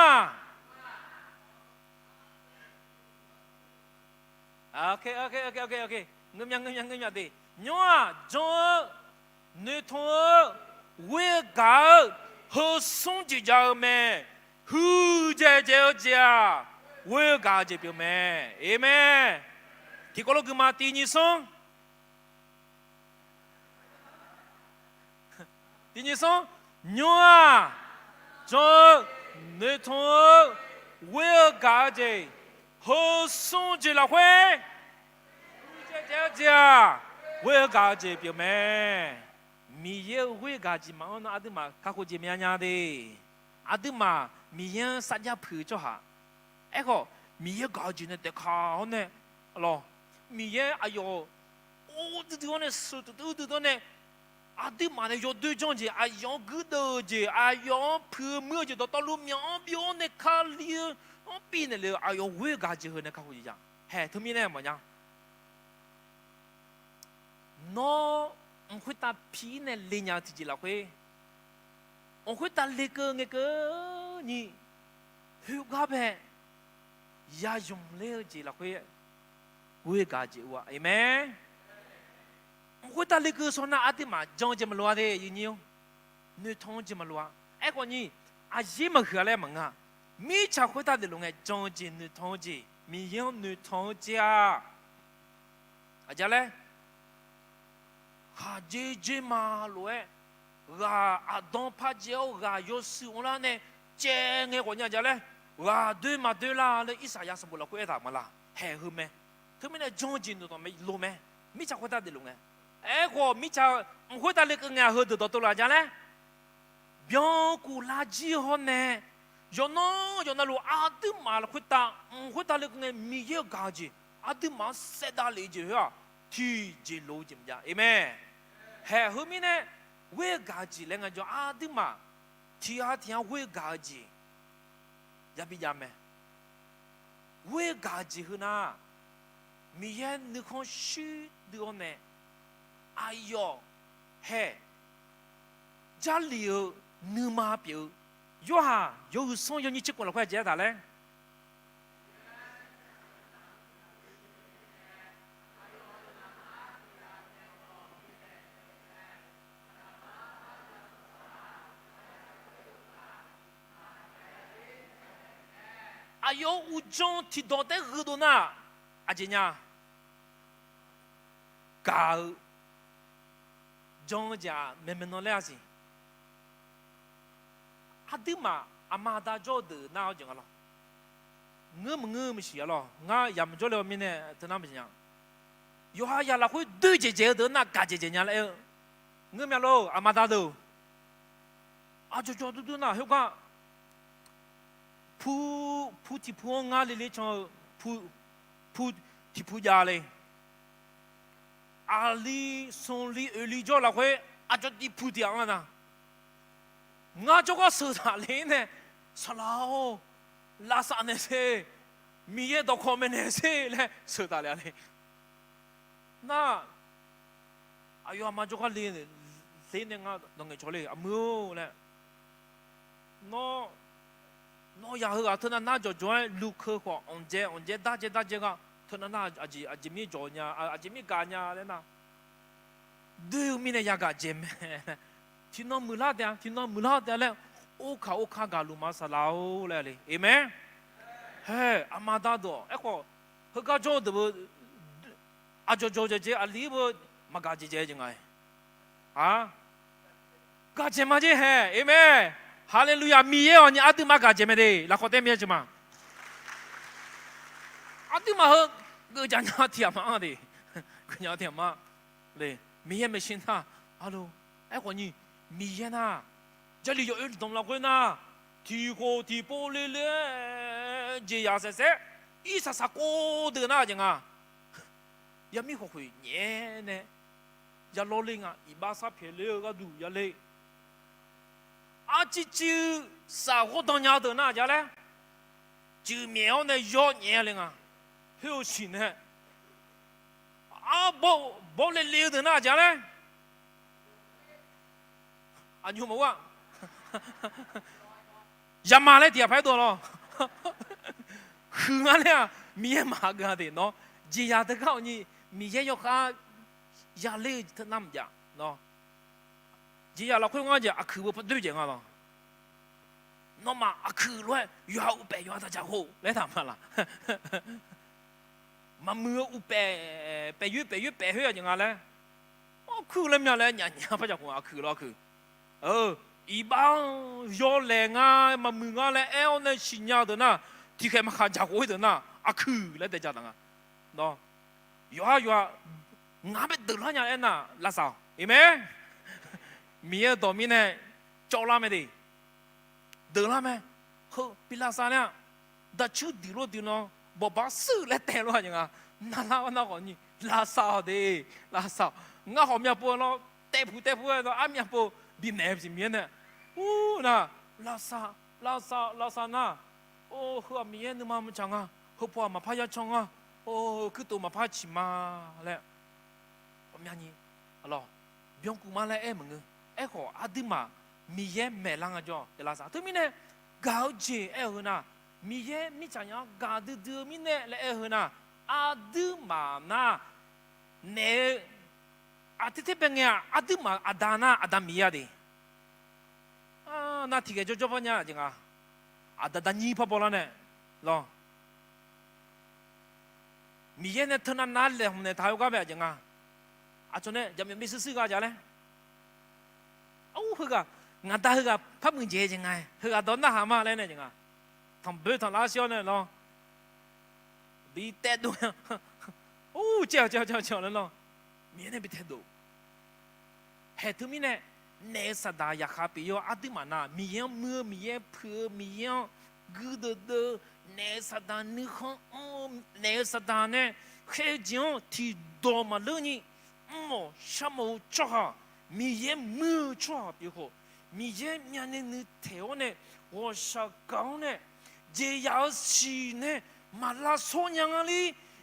โอเคเงินยังดียัวจงเนื้อทองเวกาเขาส่งจีจ่าแม่ฮูเจ้าจ้าเวกาจีเปียวแม่เอเม่ที่ก็รถกินมาตีนี่ซงตีนี่ซงยัวจงเนื้อทองเวกาจีเขาส่งจีละเว้เจ้าเวกาจีเปียวแม่มีเยอะเวกาจีมาอันนั้นอาดิมาข้าคุจีมีอะไรดีอาดิมามีเยอะสัญญาผืนจ้าฮะเอ้ก็มีเยอะกาจีเนี่ยเด็กข้าวเนี่ยหรอมีเยอะอายุโอ้ตัวเนี่ยสุดตัวเนี่ยอาดิมาเนี่ยยอดด้วยจังจีอายุกูเดจีอายุผืนเมื่อจีตัวลูกมีอันเบียวเนี่ยข้าเลี้ยงปีเนี่ยเลยอายุเวกาจีเหรอเนี่ยข้าคุจีจังเฮ้ทุกมีเนี่ยมั้งยังน้องคุยตาพีเนี่ยเลี้ยงที่จีละคุยองคุยตาเล็กเงยนี่หิวกับเพ่ยาจมเลี้ยจีละคุยเวกาจีวะเอเมองคุยตาเล็กส่วนนั้นอาทิมาจงจะมาลัวเดยินิวเนื้อท้องจะมาลัวไอ้คนนี้อาชีพมันคืออะไรมั้งอ่ะมีชาวคุยตาเด็กลงไงจงจีเนื้อท้องจีมีเยอะเนื้อท้องจีอาจารย์เลยข้าเจมาเลยว่าอาดองพัดเจ้าว่าโยสุโอลาเนี่ยเจงเงี้ยคนเนี่ยจะเลยว่าด้วยมาด้วยละเลยอิสายาสมุนละคุยถามมาละเฮ้ยคือไหมคือไม่ได้จงจินตัวไม่รู้ไหมมิจฉาคนตาดีลงไงเอ้ก็มิจฉาคนตาเล็กเงี้ยหัวตัวละจะเลยเบี้ยกูลาจีฮอนเนี่ยย้อนรู้อาดิมาละคุยตาเล็กเงี้ยมีเยอะกาจีอาดิมาเสดาเลยจีเหรอที่จีโลจิมจ้าเอเมเฮ้ยคือมีเนี่ยเวกาจีเรื่องอะไรอาดิมาที่เวกาจียาบิยามเวกาจีคือน่ะมีเยอะนึกของชื่อเดียวเนี่ยอายอเฮ้ยจะเลี้ยวนึกมาเปียว有哈有送有你结果了快接他嘞。啊有五种提到的耳朵呢，阿姐呀，搞中家慢慢弄来些，阿弟嘛阿妈大家的那讲了，我们写了，我也没做了面呢，在那不行，有哈呀啦会对姐姐的那嘎姐姐娘来，我们喽阿妈大的，啊就做都那，有个。ผู้ที่พูดงานเลยชอบผู้ที่พูดยาเลยอาลีส่งลีลีจ่อละเว้ยอาจจะที่พูดอย่างนั้นนะงาจ่อก็สื่อสารเลยเนี่ยสลาวลาสานเซ่มีเยดอกคอมเมนเซ่เลยสื่อสารเลยน่าอายุอามาจ่อก็เลยเนี่ยงาตรงไอ้ชอเลยอามือเลยน้ออย่าเหอะท่านน่าจะจอยลูกเขาขวางเจ้าเจ้าก็ท่านน่าอาจจะมีจอยเนี่ยอาจจะมีการเนี่ยเลยนะดูมีเนี่ยอยากจะเมที่น้องมือลาดเนี่ยที่น้องมือลาดเนี่ยแล้วโอ้ข้ากาลุมาสลาวเลยเอเมนเฮ้อามาตาตัวเอ้ก็เฮก็จอดบ่อาจจะจอดเจ้าอาลีบ่มากาเจ้าจังไงฮะกาเจ้ามาเจ้าเฮ้เอเมน哈利路亚！米耶哦，你阿弟玛干姐妹的，拉好点米什么？阿弟玛和我家娘天嘛的，我娘天嘛，嘞，米耶没信他，阿鲁，哎，我你米耶呐，这里有一栋老贵呐，提高提玻璃嘞，这样噻噻，一啥过的那种啊，也没学会念呢，也老灵啊，一把啥偏了个路也嘞。啊，这就啥活动要的那家嘞？就苗呢要年龄啊，有钱呢。啊，不来留的那家嘞？啊，你有没忘？亚马来点排多了，河呢米马个的喏，这样的告你米也要哈亚累他那么讲喏。这样老快我讲啊，去不对劲啊咯。那么啊去了，越好白越大家伙来他们了。嘛没有白越白越怎样嘞？我去了面嘞，人不讲话去了去。一般要来啊，嘛没啊嘞，哎我那新娘的呢，提开嘛看家伙的呢，啊去了在家当啊，喏，越俺们得了人呐，拉少，有没？米尔多米呢，招拉没的，得了没？好，比拉萨呢，那就丢了喏，不把手来带了人啊，那个你拉萨的拉萨，我后面不咯，带铺的，阿面不比那是面呢，那拉萨那，和米尔那么长啊，和婆嘛怕要长啊，可多嘛怕起嘛嘞，我面你，好了，不用顾嘛来么个。哎好，阿弟嘛，米耶没啷个叫的拉萨，对面呢，高级哎呵呐，米耶米怎样高的对面呢来哎呵呐，阿弟嘛那，呢，阿弟这边呀，阿弟嘛阿达那阿达米亚的，啊，那提个就做乜嘢正啊？阿达你怕不啦呢？咯，米耶呢，他那哪来呢？他有干咩正啊？阿做呢，就没事个家嘞。เฮ้ยงานตาเฮ้ยพับมือเจยังไงเฮ้ยตอนนั้นหามาอะไรเนี่ยยังไงทำเบื่อทำลาเชียวเนี่ยเนาะบีเต็ดด้วยเจ้าแล้วเนาะมีเนี่ยบีเต็ดดูเหตุมีเนี่ยเนสดาอยากหาไปโยอาดิมานะมีเยอะมือมีเยอะเพื่อมีเยอะกูเดอเนสดานึกของเนสดาเนี่ยเฮ้ยจังที่โดมาเลยนี่ชะมูจ้ามีเยมือชั่วปีหัวมีเยมีอันนี้เที่ยวเนี่ยว่าสักเก่าเนี่ยเจียสีเนี่ยมาลาโซยังไง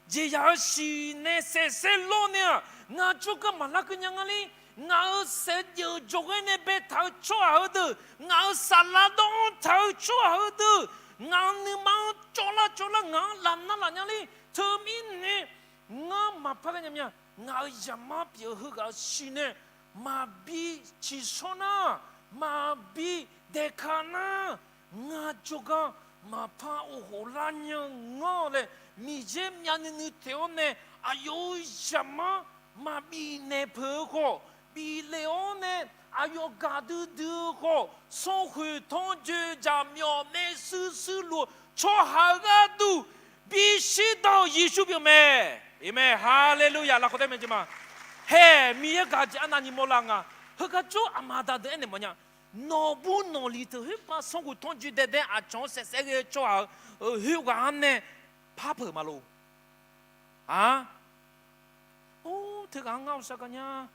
เจียสีเนี่ยเสโลเนี่ยงั้นจุกมาลากันยังไง ngao sẽ giờ cho cái này bé tháo cho hở từ ngao xả lá đông tháo cho hở từ ngao nữ mang cho là ngao làm nó là nhá đi thơm in nè ngao mà phát cái nhá ngao giảm mà biểu hư gạo xí nè mà bị chỉ số na mà bị đề khả na ngao cho cái mà phá ô hồ lan nhá ngao le mi jem nhà nữ theo nè ayo giảm mà bị nè phở khô bị leo nè ayo gadu du khô so hui thong ju jam yo me sư lu cho ha ga du bị sĩ đạo Giêsu biểu mẹ amen hallelujah là có thể mình chứ mà he mi ga ji 하나님 몰랑아 hơ cho amada de ne 뭐냐 너부 놀리트 휘파 성구 통주 대대 아총 세세게 좋아 휴가 안네 파퍼 말로 아 오, 되게 안 가서 그냥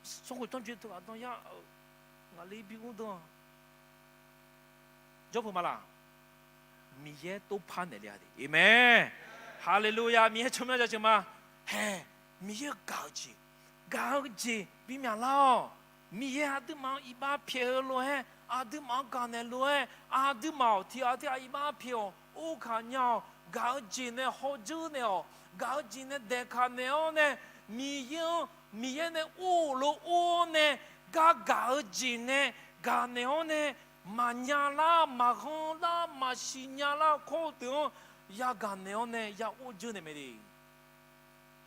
성구 통주 들어가던 야 나리 비고도 저거 말아 미에 또 파내려야 돼 아멘 할렐루야 미에 처음에 정말 해 미에 가지 비면라 미에 아드마 이바 피어로해 아드마 가네로해 아드마 티아티아 이바 피어 오카냐 가지네 호주네요 가지네 데카네오네 미에네 오로 오네 가지네 가네오네 마냐라 마혼라 마시냐라 코드 야 가네오네 야 오주네 메리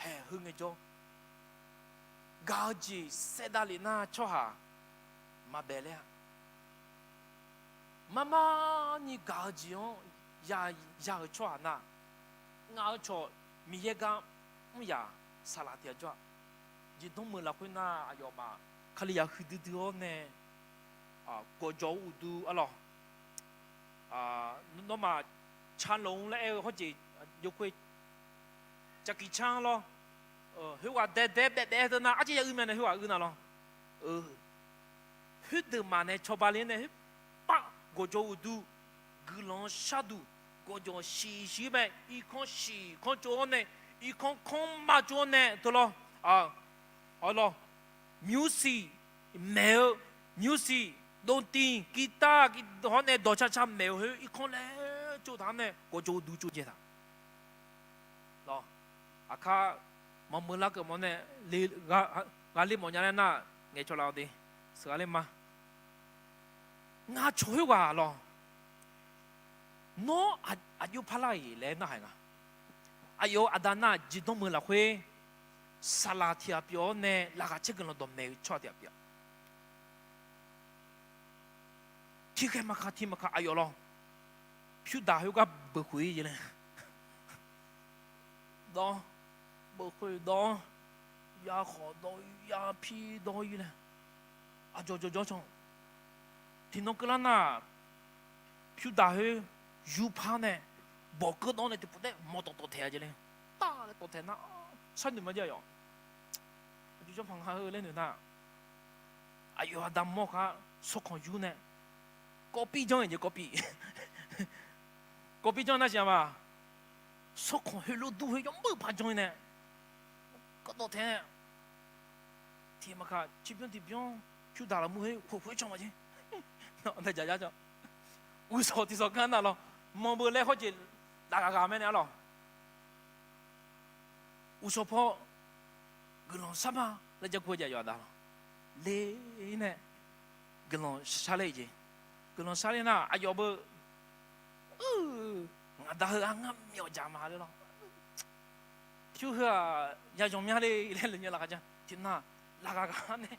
해 흥해줘 가지 세달리나 초하 마벨레 마마니 가지요 야 초하나 나초 미예가 야 살라티아 줘 지동물라 코나 아요마 칼리야 흐드드오네 아 고조우두 알로 아 너마 찬롱레 호지 요코 자기창로 hiệu quả đẹp hơn na, chỉ là ư mà hiệu quả ư nào lo, hết từ mà này cho ba lên này, ba go cho udu, gulon shadu, go cho xì vậy, y con chỗ này, y con mà chỗ này, thôi lo, lo, music, mèo, music, đồn tin, guitar, họ này đồ cha mèo hơi, y con này chỗ thằng này, go cho udu chỗ gì thằng, lo, à mà mưa lá cái món này gà li món nhà này na nghe cho lao đi sửa lên mà ngã chối quá lo nó ayo palai lên na hay ngà ayo adana chỉ đông mưa là khuê salatia biểu này là cái chuyện nó đom này cho tiệp biểu thì cái mà ayo lo phiêu đào hiệu cái bự khuê gì này đó bữa khuya đó, ya khó đó, ya phi đó như này, cho, thì nó cứ là na, phiêu đào hơi, du pa này, bỏ cái đó này thì phải một tổ thế chứ này, ta là tổ thế na, sao được mà vậy? cho phẳng hơi lên nữa na, ayo adam mo cả, số con du này, copy cho người copy cho nó xem mà, số con hơi lú du hơi giống bự phá cho này. có tổ thế này thì mà cả chỉ biết chú đào là mua hết khổ trong mà chứ nó thấy chả cho ui sao thì sao cái nào lo mà bữa lẽ họ chỉ đào gà mấy này lo ui sao po cái nó sao mà lại cho cô giải đào lẽ này cái nó sao lại gì cái nó sao lại na ai giờ bữa đào ăn ngắm nhiều chả mà đấy lo chú hả nhà trong nhà đi lên như là cái gì thì na là cái này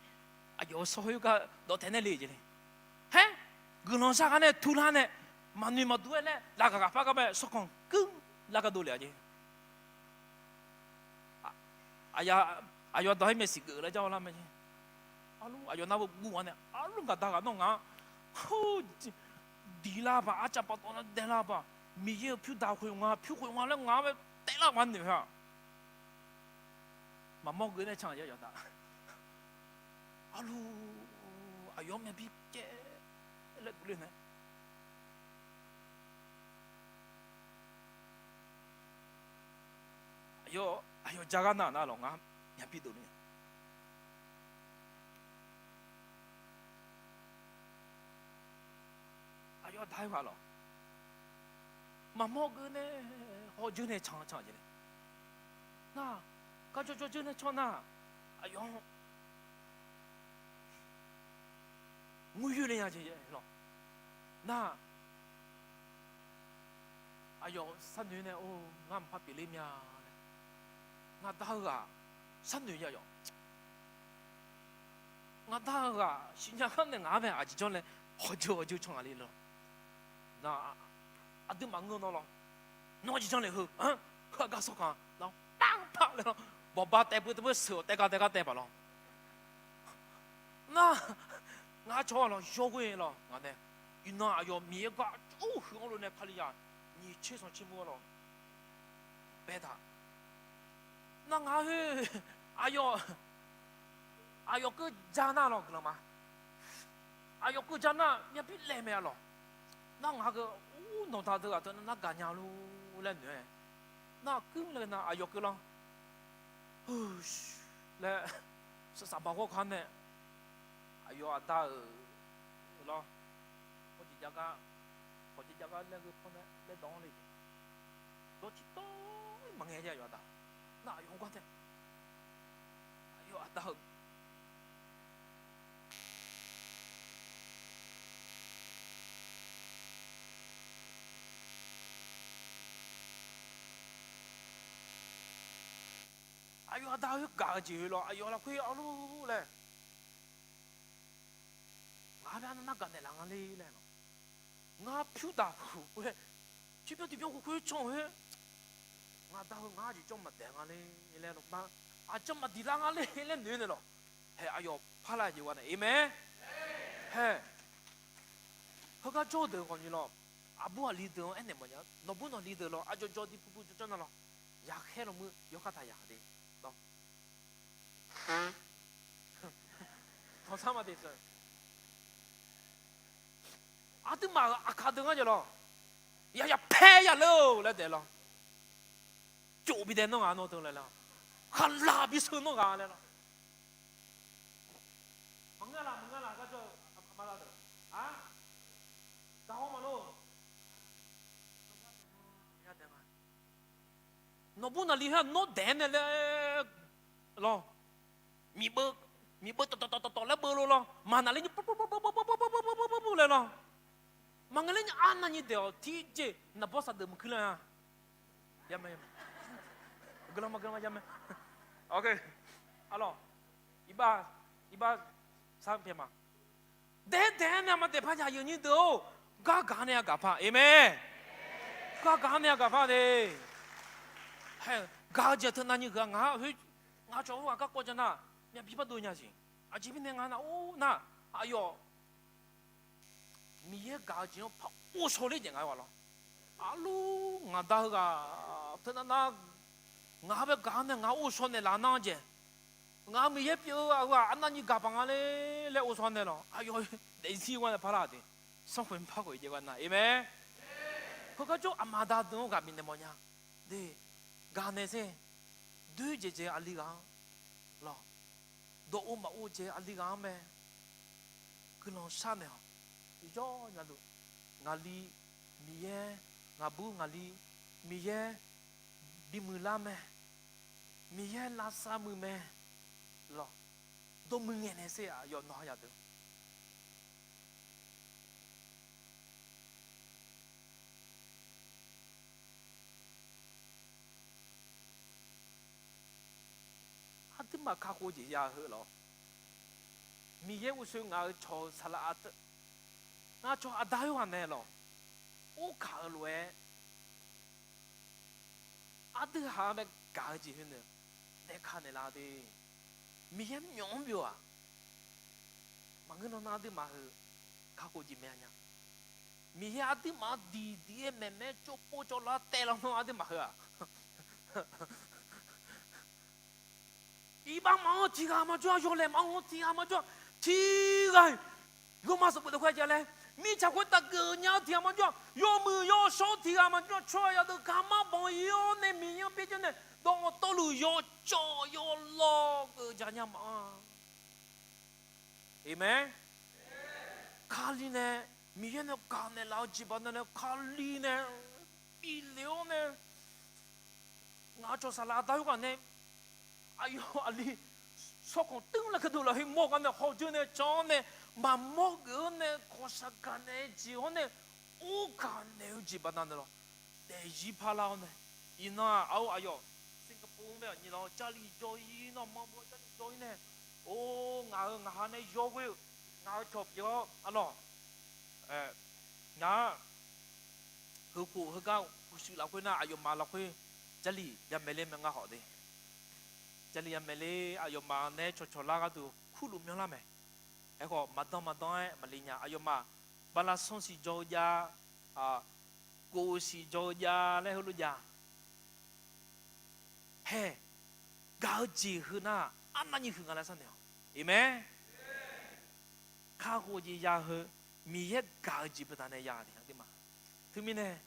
ayo sohu가 너 되네리 이제 해 근원사가네 둘하네 만니 마두에네 라가가 파가베 소콩 끙 라가 돌려야지 아야 너 해메시 그래 저라면 알루 아요 나보 무하네 알루 가다가 너가 호 디라바 아짜바 또나 데라바 미예 퓨다 고용아 퓨고용아래 ng아베 때라 왔네 하 mammo gune chang ya da alu ayo me bi ke le gule ne ayo jaga na lo nga nya bi do ni 太快了。妈妈个呢，好久呢唱唱起来，那，刚就呢唱那，哎呦，我有人家去了，那，哎呦，三女呢，哦，俺唔怕别离面，俺大个，三女呀哟。我大个，新疆看的俺们阿几种嘞，好久从哪里了？那阿都忙我了，那几种嘞好，我告诉讲，然后当啪了，我把带不手，带吧了。那俺错了，学会了，俺呢，云南哎呦，米个哦，很多人来看你呀，你去上去摸了，白他，那俺去，哎呦。哎呦，个加纳了，知道吗？哎呦，个加纳也比来没了。那那个，哦，弄他这个，那干娘路来呢？那更了那，哎呦个了，来是啥包括看呢？哎呦，大了，我几家那个碰的来当哩，多几多，忙人家要的，那用过的，哎呦，大。哎呦，大又搞起了，哎呦，那亏阿路嘞，俺俩那干的啷个嘞嘞了？俺票大户喂，这边可以冲嘿，俺大俺就这么带俺嘞来了嘛，啊这么地啷个嘞来女的了，嘿，哎呦，怕来就完了，哎没？嘿，他个做的话你了，啊不离得，哎你么样？那不能离得了，啊就做的不就真的了，牙开了么？要看他牙的。더 참아 돼 있어요. 아드마 아카드가 저러. 야야 패야 로 라데라. 쪼비 되는 안 오더라. 할라비 서노 가래라. 망가라 가져 말하더라. 아? 나오마노. 야 내가. 너보나 리하 너 되네래. 로. 미버แล้วเบอร์โลมาหนาเลยนี่ปุ๊บเลยเนาะมันเลยนี่อันนั้นนี่เดียวที่เจนับบอสเดิมขึ้นเลยอ่ะยังไม่กลับมายังไม่โอเคฮัลโหลอีบ้าสามเพียงมาเด็ดเนี่ยมาเด็ดพายาอย่างนี้เดียวก้าการเนี่ยกับพาเอเมก้าการเนี่ยกับพาเด้เฮ้ก้าเจตนานี่ก็ง่าเฮ้ยง่าชอบว่าก้าก็จะน่ะเนี่ยพี่ป้าดูเนี่ยสิอาชีพเนี่ยงานนะโอ้น่ะ哎呦มีเยอะกาจิโนพะโอโซเลยยังไงวะล่ะอาลูงาดากาเท่านั้นนะงาเบกาเนี่ยงาโอโซเนี่ยลานาเจงามีเยอะเปียวว่าอันนั้นนี่กาปังอะไรเลยโอโซเนี่ยล่ะ哎呦เดี๋ยวสิวันเนี่ยพาราดิส่งคนพากูอีกวันน่ะเอเมเขาก็จะอามาดาดูกับมินเดมอนยาเดกาเนี่ยสิดูเจเจอลีกาล่ะdo uma uje aligame kuno sane ha ijo ngadu ngali miye ngabu ngali miye bimulame miye la samume lo do mungene se ya yo no ya do mà khá cố gì ya hở lo mi ye u su nga cho sala at nga cho adai wa ne lo o kha lo e ad ha me ga ji hin ne de kha ne la de mi ye nyong bio à mà ngân nó đi mà khá cố gì mẹ nhá mi ye ad mà đi mẹ cho po cho la te lo nó ad mà hở 이방 망어 지가 아마 좋아 요래 망어 지가 아마 좋아 지가 이거 마서 보다 과자래 미자고 딱 그냥 지가 아마 좋아 요무 요소 지가 아마 좋아 좋아야도 가마 보여 내 미녀 빼전에 너 또루 요조 요로 그 자냐 마 아멘 칼리네 米耶呢干呢老几把呢卡里呢比流呢，我做啥拉到个呢？哎呦阿里，说讲等了个头了，还莫个呢好久呢装呢，嘛莫个呢可啥干呢？之后呢，我干呢几把那了，第一怕了呢，伊那哦哎呦，新加坡没有你咯，家里做伊那么莫家里做伊呢，哦我呢要会，我做表啊咯，我和苦和高，不是老会那哎呦嘛老会，家里也没嘞没我好的。家里人没嘞，哎呦妈呢，戳拉个都苦路苗啦没？哎个马当哎，马里伢，哎呦妈，巴拉松是做呀，啊，过是做呀，嘞好路呀，嘿，搞结婚呐，俺那你婚个来啥呢？对没？卡过节呀呵，米也搞结不单的呀的，对吗？对没呢？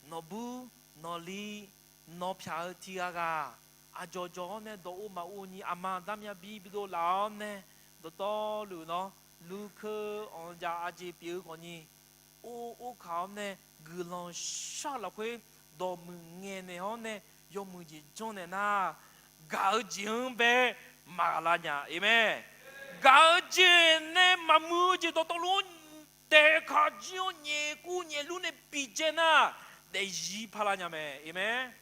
诺布诺里诺票提啊个。à cho nè đồ mà u ni ama đam ya bi đồ lão nè đồ to lù nó lù khơ on ja a ji biểu còn ni u khảo nè gừ lòng sa là quê đồ mừng nghe nè ho nè yo mừng gì cho nè na gạo chiên bè mà là nhà em ê gạo chiên nè mà mưa gì đồ to luôn để khá chiên nhẹ cú nhẹ luôn nè bị chết na để gì phá là nhà mẹ em ê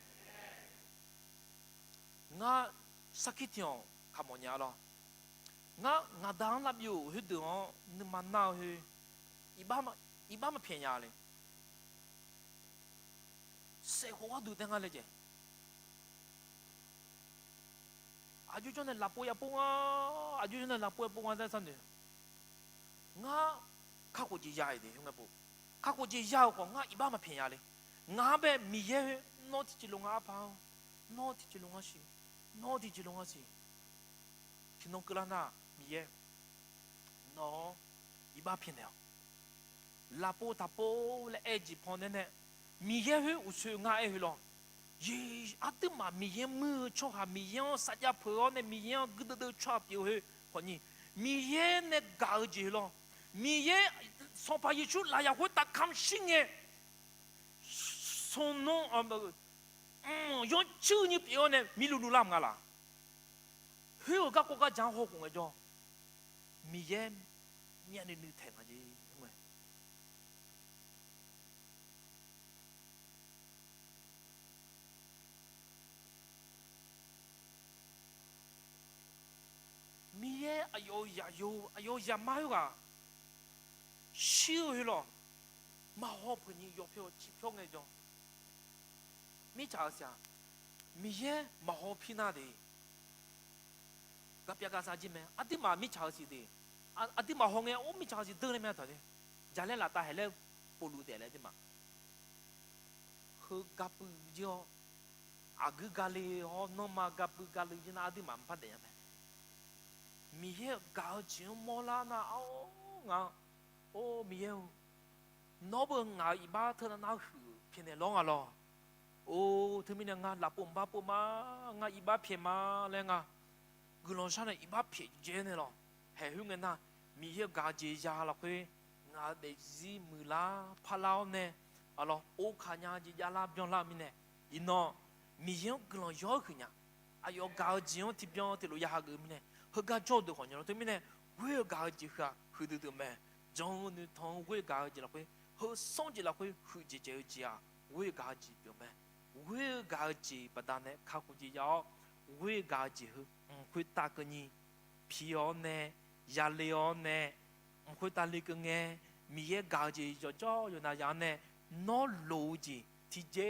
nga sakit yon kamonya lo nga dang lap yu hu de on ni man na hu iba ma phian ya le se ho wa du de nga le je aju jo ne la po ya po nga aju jo ne la po ya po nga da san de nga ka ko ji ya de nga po ka ko ji ya ko nga iba ma phian ya le nga be mi ye no ti ji lo nga pa no ti ji lo nga shi nó thì chỉ là gì thì nó cứ là na mi ye nó iba phiền nào la po ta po le eji pon ne mi ye hu usu nga e hu lo ye atu ma mi ye mu cho ha mi ye sa ja pho ne mi ye gu de cho pi hu ko ni mi ye ne ga ji lo mi ye son pa ye chu la ya hu ta kam shin ye son nom yon chữ như biểu này mi lu làm ngà là hiểu các quốc gia giang hồ cùng cái cho mi em mi anh đi thèm cái gì không vậy mi em ayo ya mai cả siêu hiểu lo mà họ phải như yêu phiêu chỉ phiêu cái cho mi chào sao mi ye mà họ phi na đi gặp ya cái gì mà adi mà mi chào gì đi adi mà họ nghe ôm mi chào gì đơn này thôi đi giờ này là ta hay là bolu để lại đi mà hơ gặp jo ag gali ho no ma gặp gali gì na adi mà phát đấy mà mi ye gạo chiếu mò la na ô ngà ô mi ye nó bưng ngà iba thơ na hử phiền này lo à lo ô thứ mình nga là bom ba nga iba phe ma le nga gulon sha ne iba phe je ne lo he hu nge na mi ye ga je ya la kwe nga de zi mu la pha lao ne alo o kha nya ji ya la byon la mi ne ino mi ye gulon yo khu nya ayo ga ji on ti byon ti lo ya ha ge mi ne he ga jo de ho nya lo tu mi ne we ga ji kha hu de me jong ne thong we ga ji la kwe ho song ji la kwe hu ji je ji a we ga ji byon me we ga ji ba da ne kha ku ji yao we ga ji hu khui ta ke ni pi o ne ya le o ne khui ta le ke nge mi ye ga ji jo jo yo na ya ne no lo ji ti je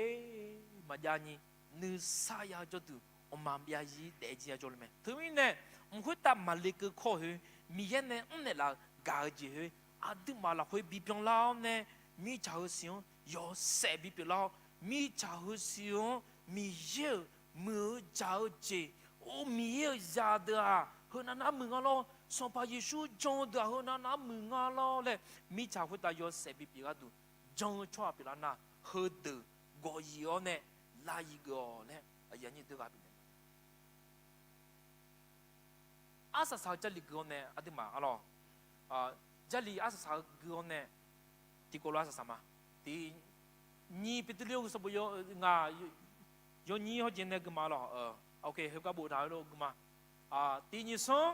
ma ya ni nu sa ya jo tu o ma bia yi de ji ya jo le me tu mi ne khui ta ma le ke kho hu mi ye ne ne la ga ji hu a du ma la khui bi pyong lao ne mi chao xiong yo se bi pi lao mi chào xiong mi ye mu chào ji ô mi ye ya de à hơn na mu nga lo so pa Giêsu jong de hơn na mu nga lo le mi chào hu ta yo se bi pi ga du jong chwa pi la na he de go yi o ne la yi go ne a ya ni de ga bi ne asa sa ja li go ne a de ma a lo ja li asa sa go ne ဒီကိုလာစမှာဒီညီပတလျောစပယောငါယောညီဟောကျင်းတဲ့ကမာလောโอเคဟေကဘူထားလို့ကမာတီညီဆုံး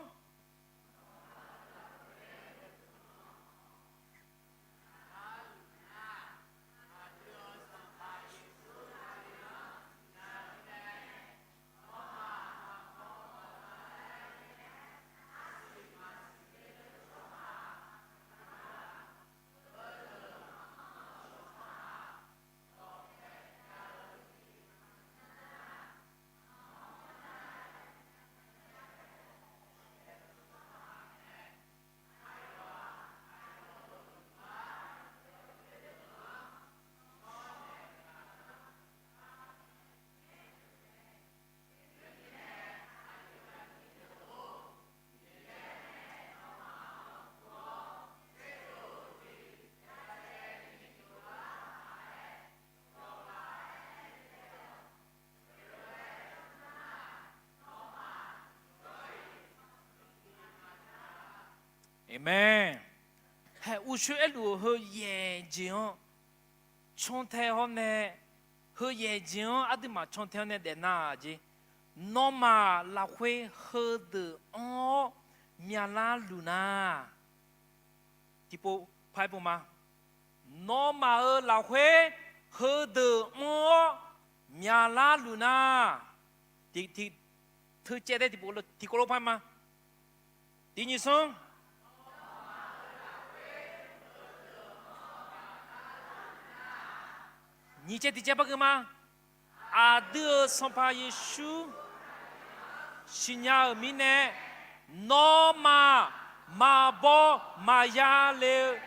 阿门。还我说一路和眼睛，从台后呢和眼睛阿弟嘛从台呢在哪子？那么拉会喝的哦，米拉鲁纳，地步拍不吗？那么拉会喝的哦，米拉鲁纳，他接的地步了，地过了拍吗？第二声。 你这第几把个吗？阿德桑帕耶稣，新亚米呢？诺玛马波马亚勒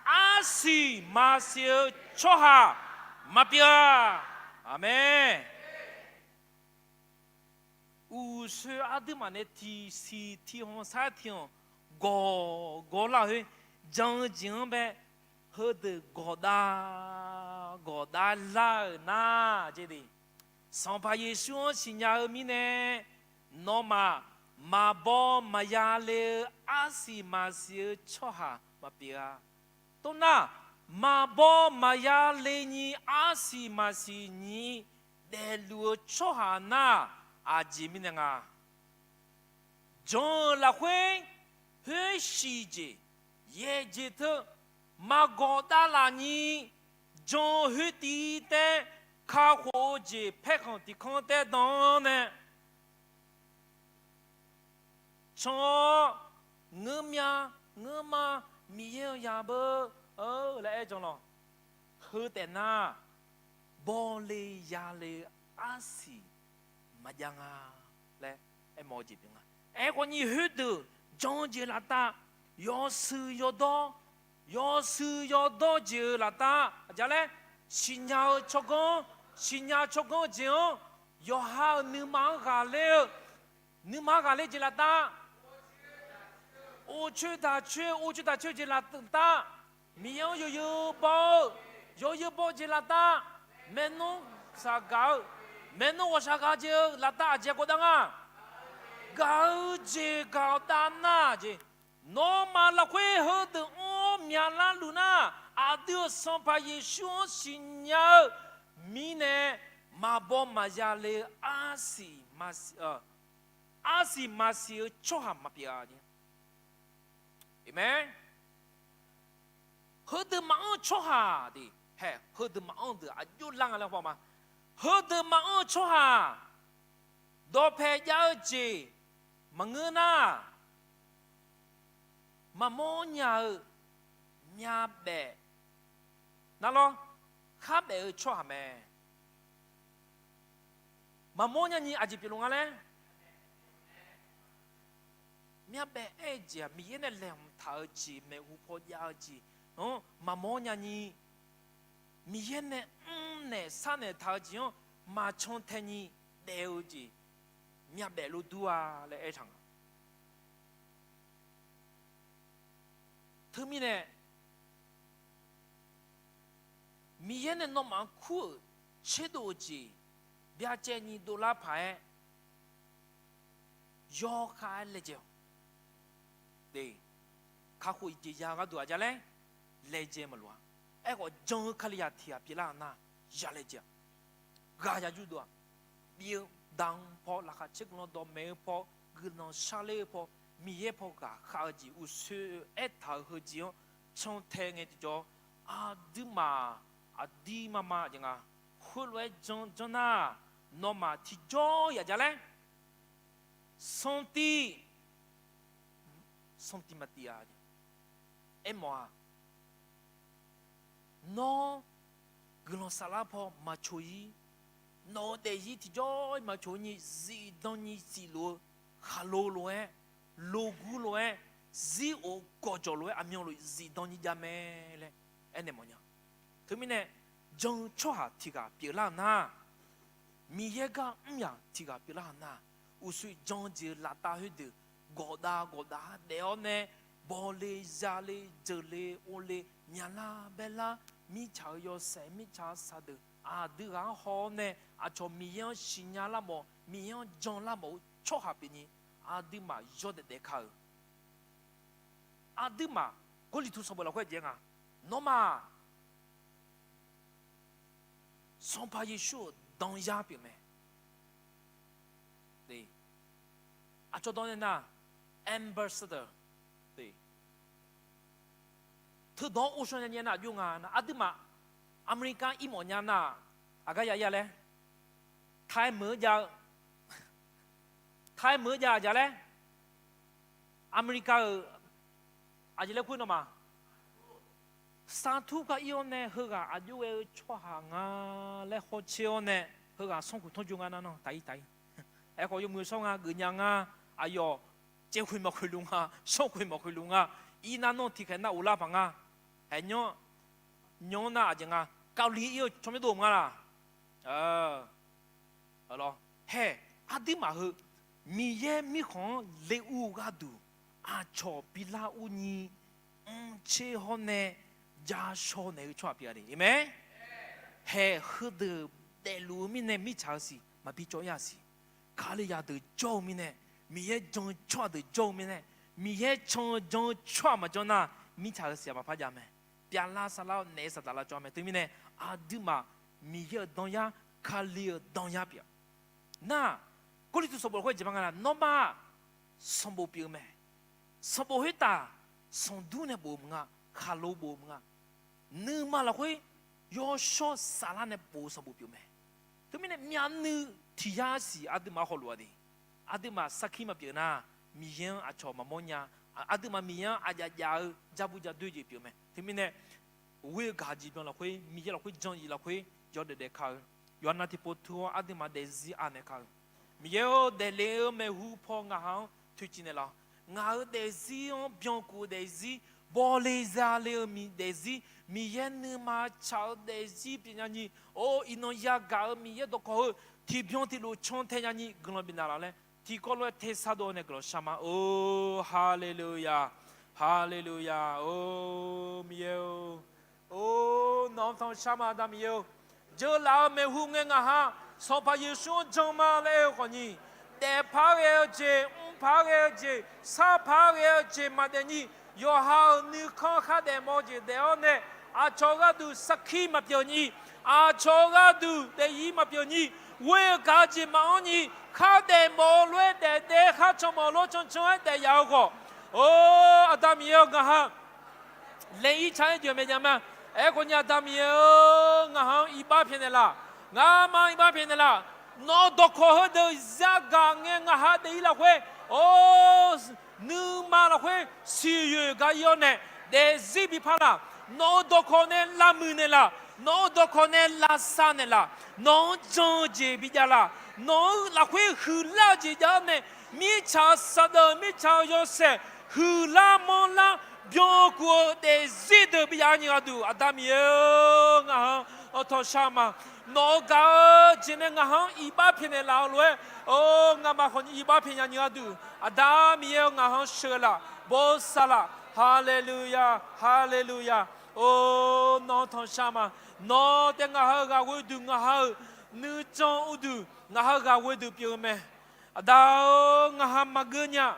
阿西马西错哈马比亚，阿门。有时阿德嘛呢提西提红三天，高老去将将呗。 喝的高大拉那这里，上巴耶稣新亚米呢，那么马波马亚勒阿西马西错哈马比啊，都那马波马亚勒尼阿西马西尼的路错哈那阿吉米那个，将来会很细节，也记得。 马高达拉尼，将去地的卡火节配合的康的当呢，从我妈米有也不来种咯，喝的那，玻璃压力阿西，么样啊？来，毛疾病啊！关于喝的，将节拉达，要吃要多。 要是要多久了的，家嘞，新娘出工就要好你妈家嘞就了的，我去打去就了的，没有包就了的，没弄啥搞我啥搞就了的，结果当啊，搞就搞单呐就。 诺玛拉会喝的哦，米拉鲁纳阿德桑帕耶稣新亚米呢马波马亚勒阿西马西错哈马比亚的，对没？喝的马昂错哈的，嘿，喝的马昂的啊，有啷个来话吗？喝的马昂错哈，多配要紧，忙个呐。 mà mô nhà bè nào lo khác bè ở chỗ hả mẹ mà mô nhà ni aji pilung ale nhà bè ai gì mi yên là làm thảo gì mẹ u po ya gì mà mô nhà ni mi yên nè san nè thảo gì mà chọn thế ni đều gì nhà bè lu đua lại ai thằng thứ mi nè mi yên nè nó mà khu chế độ gì bây giờ ni đô la phải do khai lệ chứ để khá khu gì ya cái đồ gì đấy lệ chứ mà luôn 哎个正卡里亚提啊，比拉那亚来讲，嘎呀就多，比当破拉卡切个多没破，个那沙雷破，米也破嘎，哈子有时哎他和子哦，从天个就啊对嘛啊对嘛嘛讲啊，后来正那，那么提着呀，家嘞。Senti mati aja. Moi, no gelon salah po macoi, no deji tijoy macoi zi doni silo, halo loe, logu loe, zi o kojo loe amion loe zi doni jamele. Monya. Termine jong choha tiga pila na, miyega tiga pila na. Usui jonji lata hudu goda deone bole jale jele ole nyala bela mi chao yo se mi cha sadu a de ga ho ne a cho mi yan shinya la mo mi yan jon la mo cho ha bi ni a de ma yo de ka a de ma ko li tu so bo la ko je nga no ma son pa yeshu dans ya bi me对，啊，做当然啦 ，ambassador， 对，特当乌孙人呐用啊，那阿弟嘛，阿美加一模样呐，阿个呀嘞，太么家嘞，阿美加阿就来看了嘛，三土个以后呢，好个阿就会出行啊，来好笑呢，好个生活通用啊那喏，大。哎，我有没有说啊？个人啊，哎呦，结婚冇去弄啊，收婚冇去弄啊，伊那弄提开那乌拉房啊，哎妞那讲啊，搞理又做咩多嘛啦？好咯，嘿，阿弟嘛好，米耶米行雷乌个度，阿错比拉乌尼，切好呢，加少呢错别的，没？嘿，喝的在路面呢米超市，嘛比做亚市。卡里亚的救命呢，米也种错的救命呢，米也种错嘛就那米查个什么发家没？别拉萨拉内萨达拉做没？对面呢，阿杜嘛米也当呀，卡里也当呀表。那过里头说不会怎么样啦？那么什么表没？什么会打？什么呢？不么啊？卡路不么啊？那么了会要说萨拉呢？不什么表没？对面呢，面呢？提亚西阿德玛好罗的，阿德玛萨基玛别那米样阿乔马莫亚，阿德玛米样阿家加不加对接表没？他们呢，为家己边了会米样了会讲伊了会要得卡，要那提波托阿德玛得西安的卡，米样得来没胡破牙行推进的啦，牙得西on bien过得西，玻璃渣了米得西。米样呢嘛炒得西边样你，哦，伊侬亚搞米样都可。提边提路冲天呀你格罗比那拉嘞，提高了提萨多那个什么？哦，哈利路亚，哈利路亚，哦，米哟，哦，南方什么的米哟，这老没胡眼啊哈，上怕耶稣怎么来和你？得怕个节，怕个节，啥怕个节嘛的你，有好你看看的么子的哦呢？啊，这个都撒气嘛表你，啊，这个都的伊嘛表你。为家己忙你，卡得毛乱的，卡从毛乱从的要个，哦，阿达米哟个哈，连一场就没讲嘛，哎，个阿达米哟，我哈100片的啦，我嘛100片的啦，那都可的下岗的我哈的伊拉会，哦，你嘛拉会4月个要呢，的这边怕啦，那都可能拉门的啦。non do connaît la sanne là non jonge bijala non la kwe hula jane mi cha sada mi cha yose hula mon la bien ko des zid biani adu adamie nga oto shama no ga jine nga han iba phine la lwe o nga ma khon iba phinya ni adu adamie nga han shela bo sala hallelujah hallelujah o no to shama no te nga ha ga we du nga ha nu chong u du nga ha ga we du pyo me ada nga ha magnya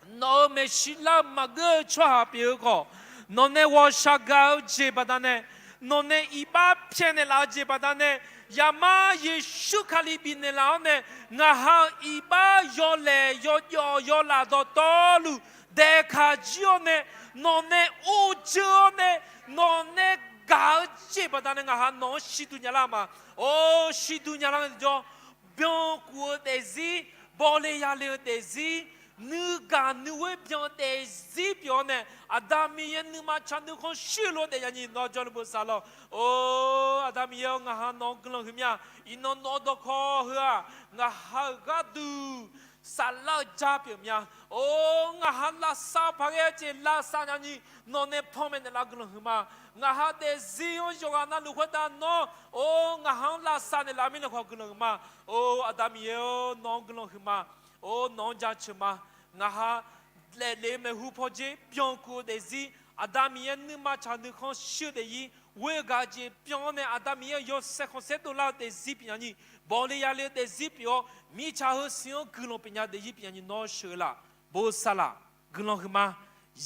no me shila mag chwa pyo ko 侬呢我啥个接巴达呢？侬呢一把骗的老接巴达呢？亚妈耶稣卡里边的老呢？我好一把要来要拉到道路，带卡叫呢？侬呢乌叫呢？侬呢搞接巴达呢？我好侬西都伢啦嘛？哦，西都伢啦就边过的是，包里亚里的是。你干你会表的是表呢？阿达米耶你嘛唱的很虚弱的样子，那叫你不啥了？哦，阿达米耶我哈弄个了什么呀？伊弄弄到靠呵，我哈个都啥了加表呀？哦，我哈拉沙帕个这拉沙样子，弄那旁边的那个了什么？我哈的是用就啊那路会打弄，哦，我哈拉沙的那边的靠个了什么？哦，阿达米耶弄个了什么？哦，弄家去嘛？我哈来me胡破节表过的是阿达米耶你嘛唱的很虚的伊，我个节表呢阿达米耶要$50的是边样，包里亚里的是表，米茶和西洋格隆边样的一边样孬学啦，不啥啦，格隆什么？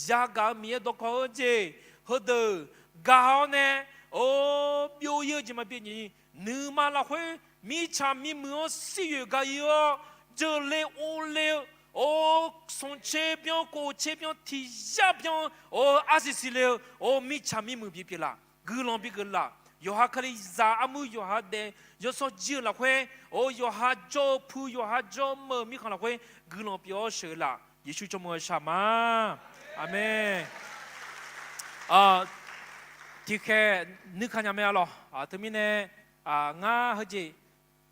亚个米耶都靠节，好的，搞呢，哦，表演就嘛边样，你嘛那会米茶米么西月个哟，这里我里。哦，从这边过这边提下边哦，阿西西了哦，米茶米木皮皮啦，格朗比格啦，有哈可以咋阿木有哈的，有说酒了会哦，有哈做铺有哈做么米看了会格朗比奥学啦，耶稣做么啥嘛？阿门。啊，第开你看见没有咯？啊，对面呢啊，我和这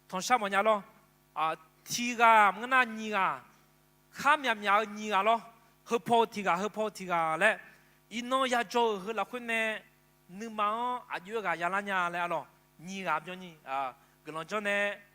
同啥么样咯？啊，提个我那你个。ข้ามยามยาวนีกันล้อเฮพอทีกันแล้วอินโนยาโจเฮละคนเนี่ยนึกมาอายุกันยาลาญาแล้วล้อนีกันจนนี่กลอนจนเนี่ย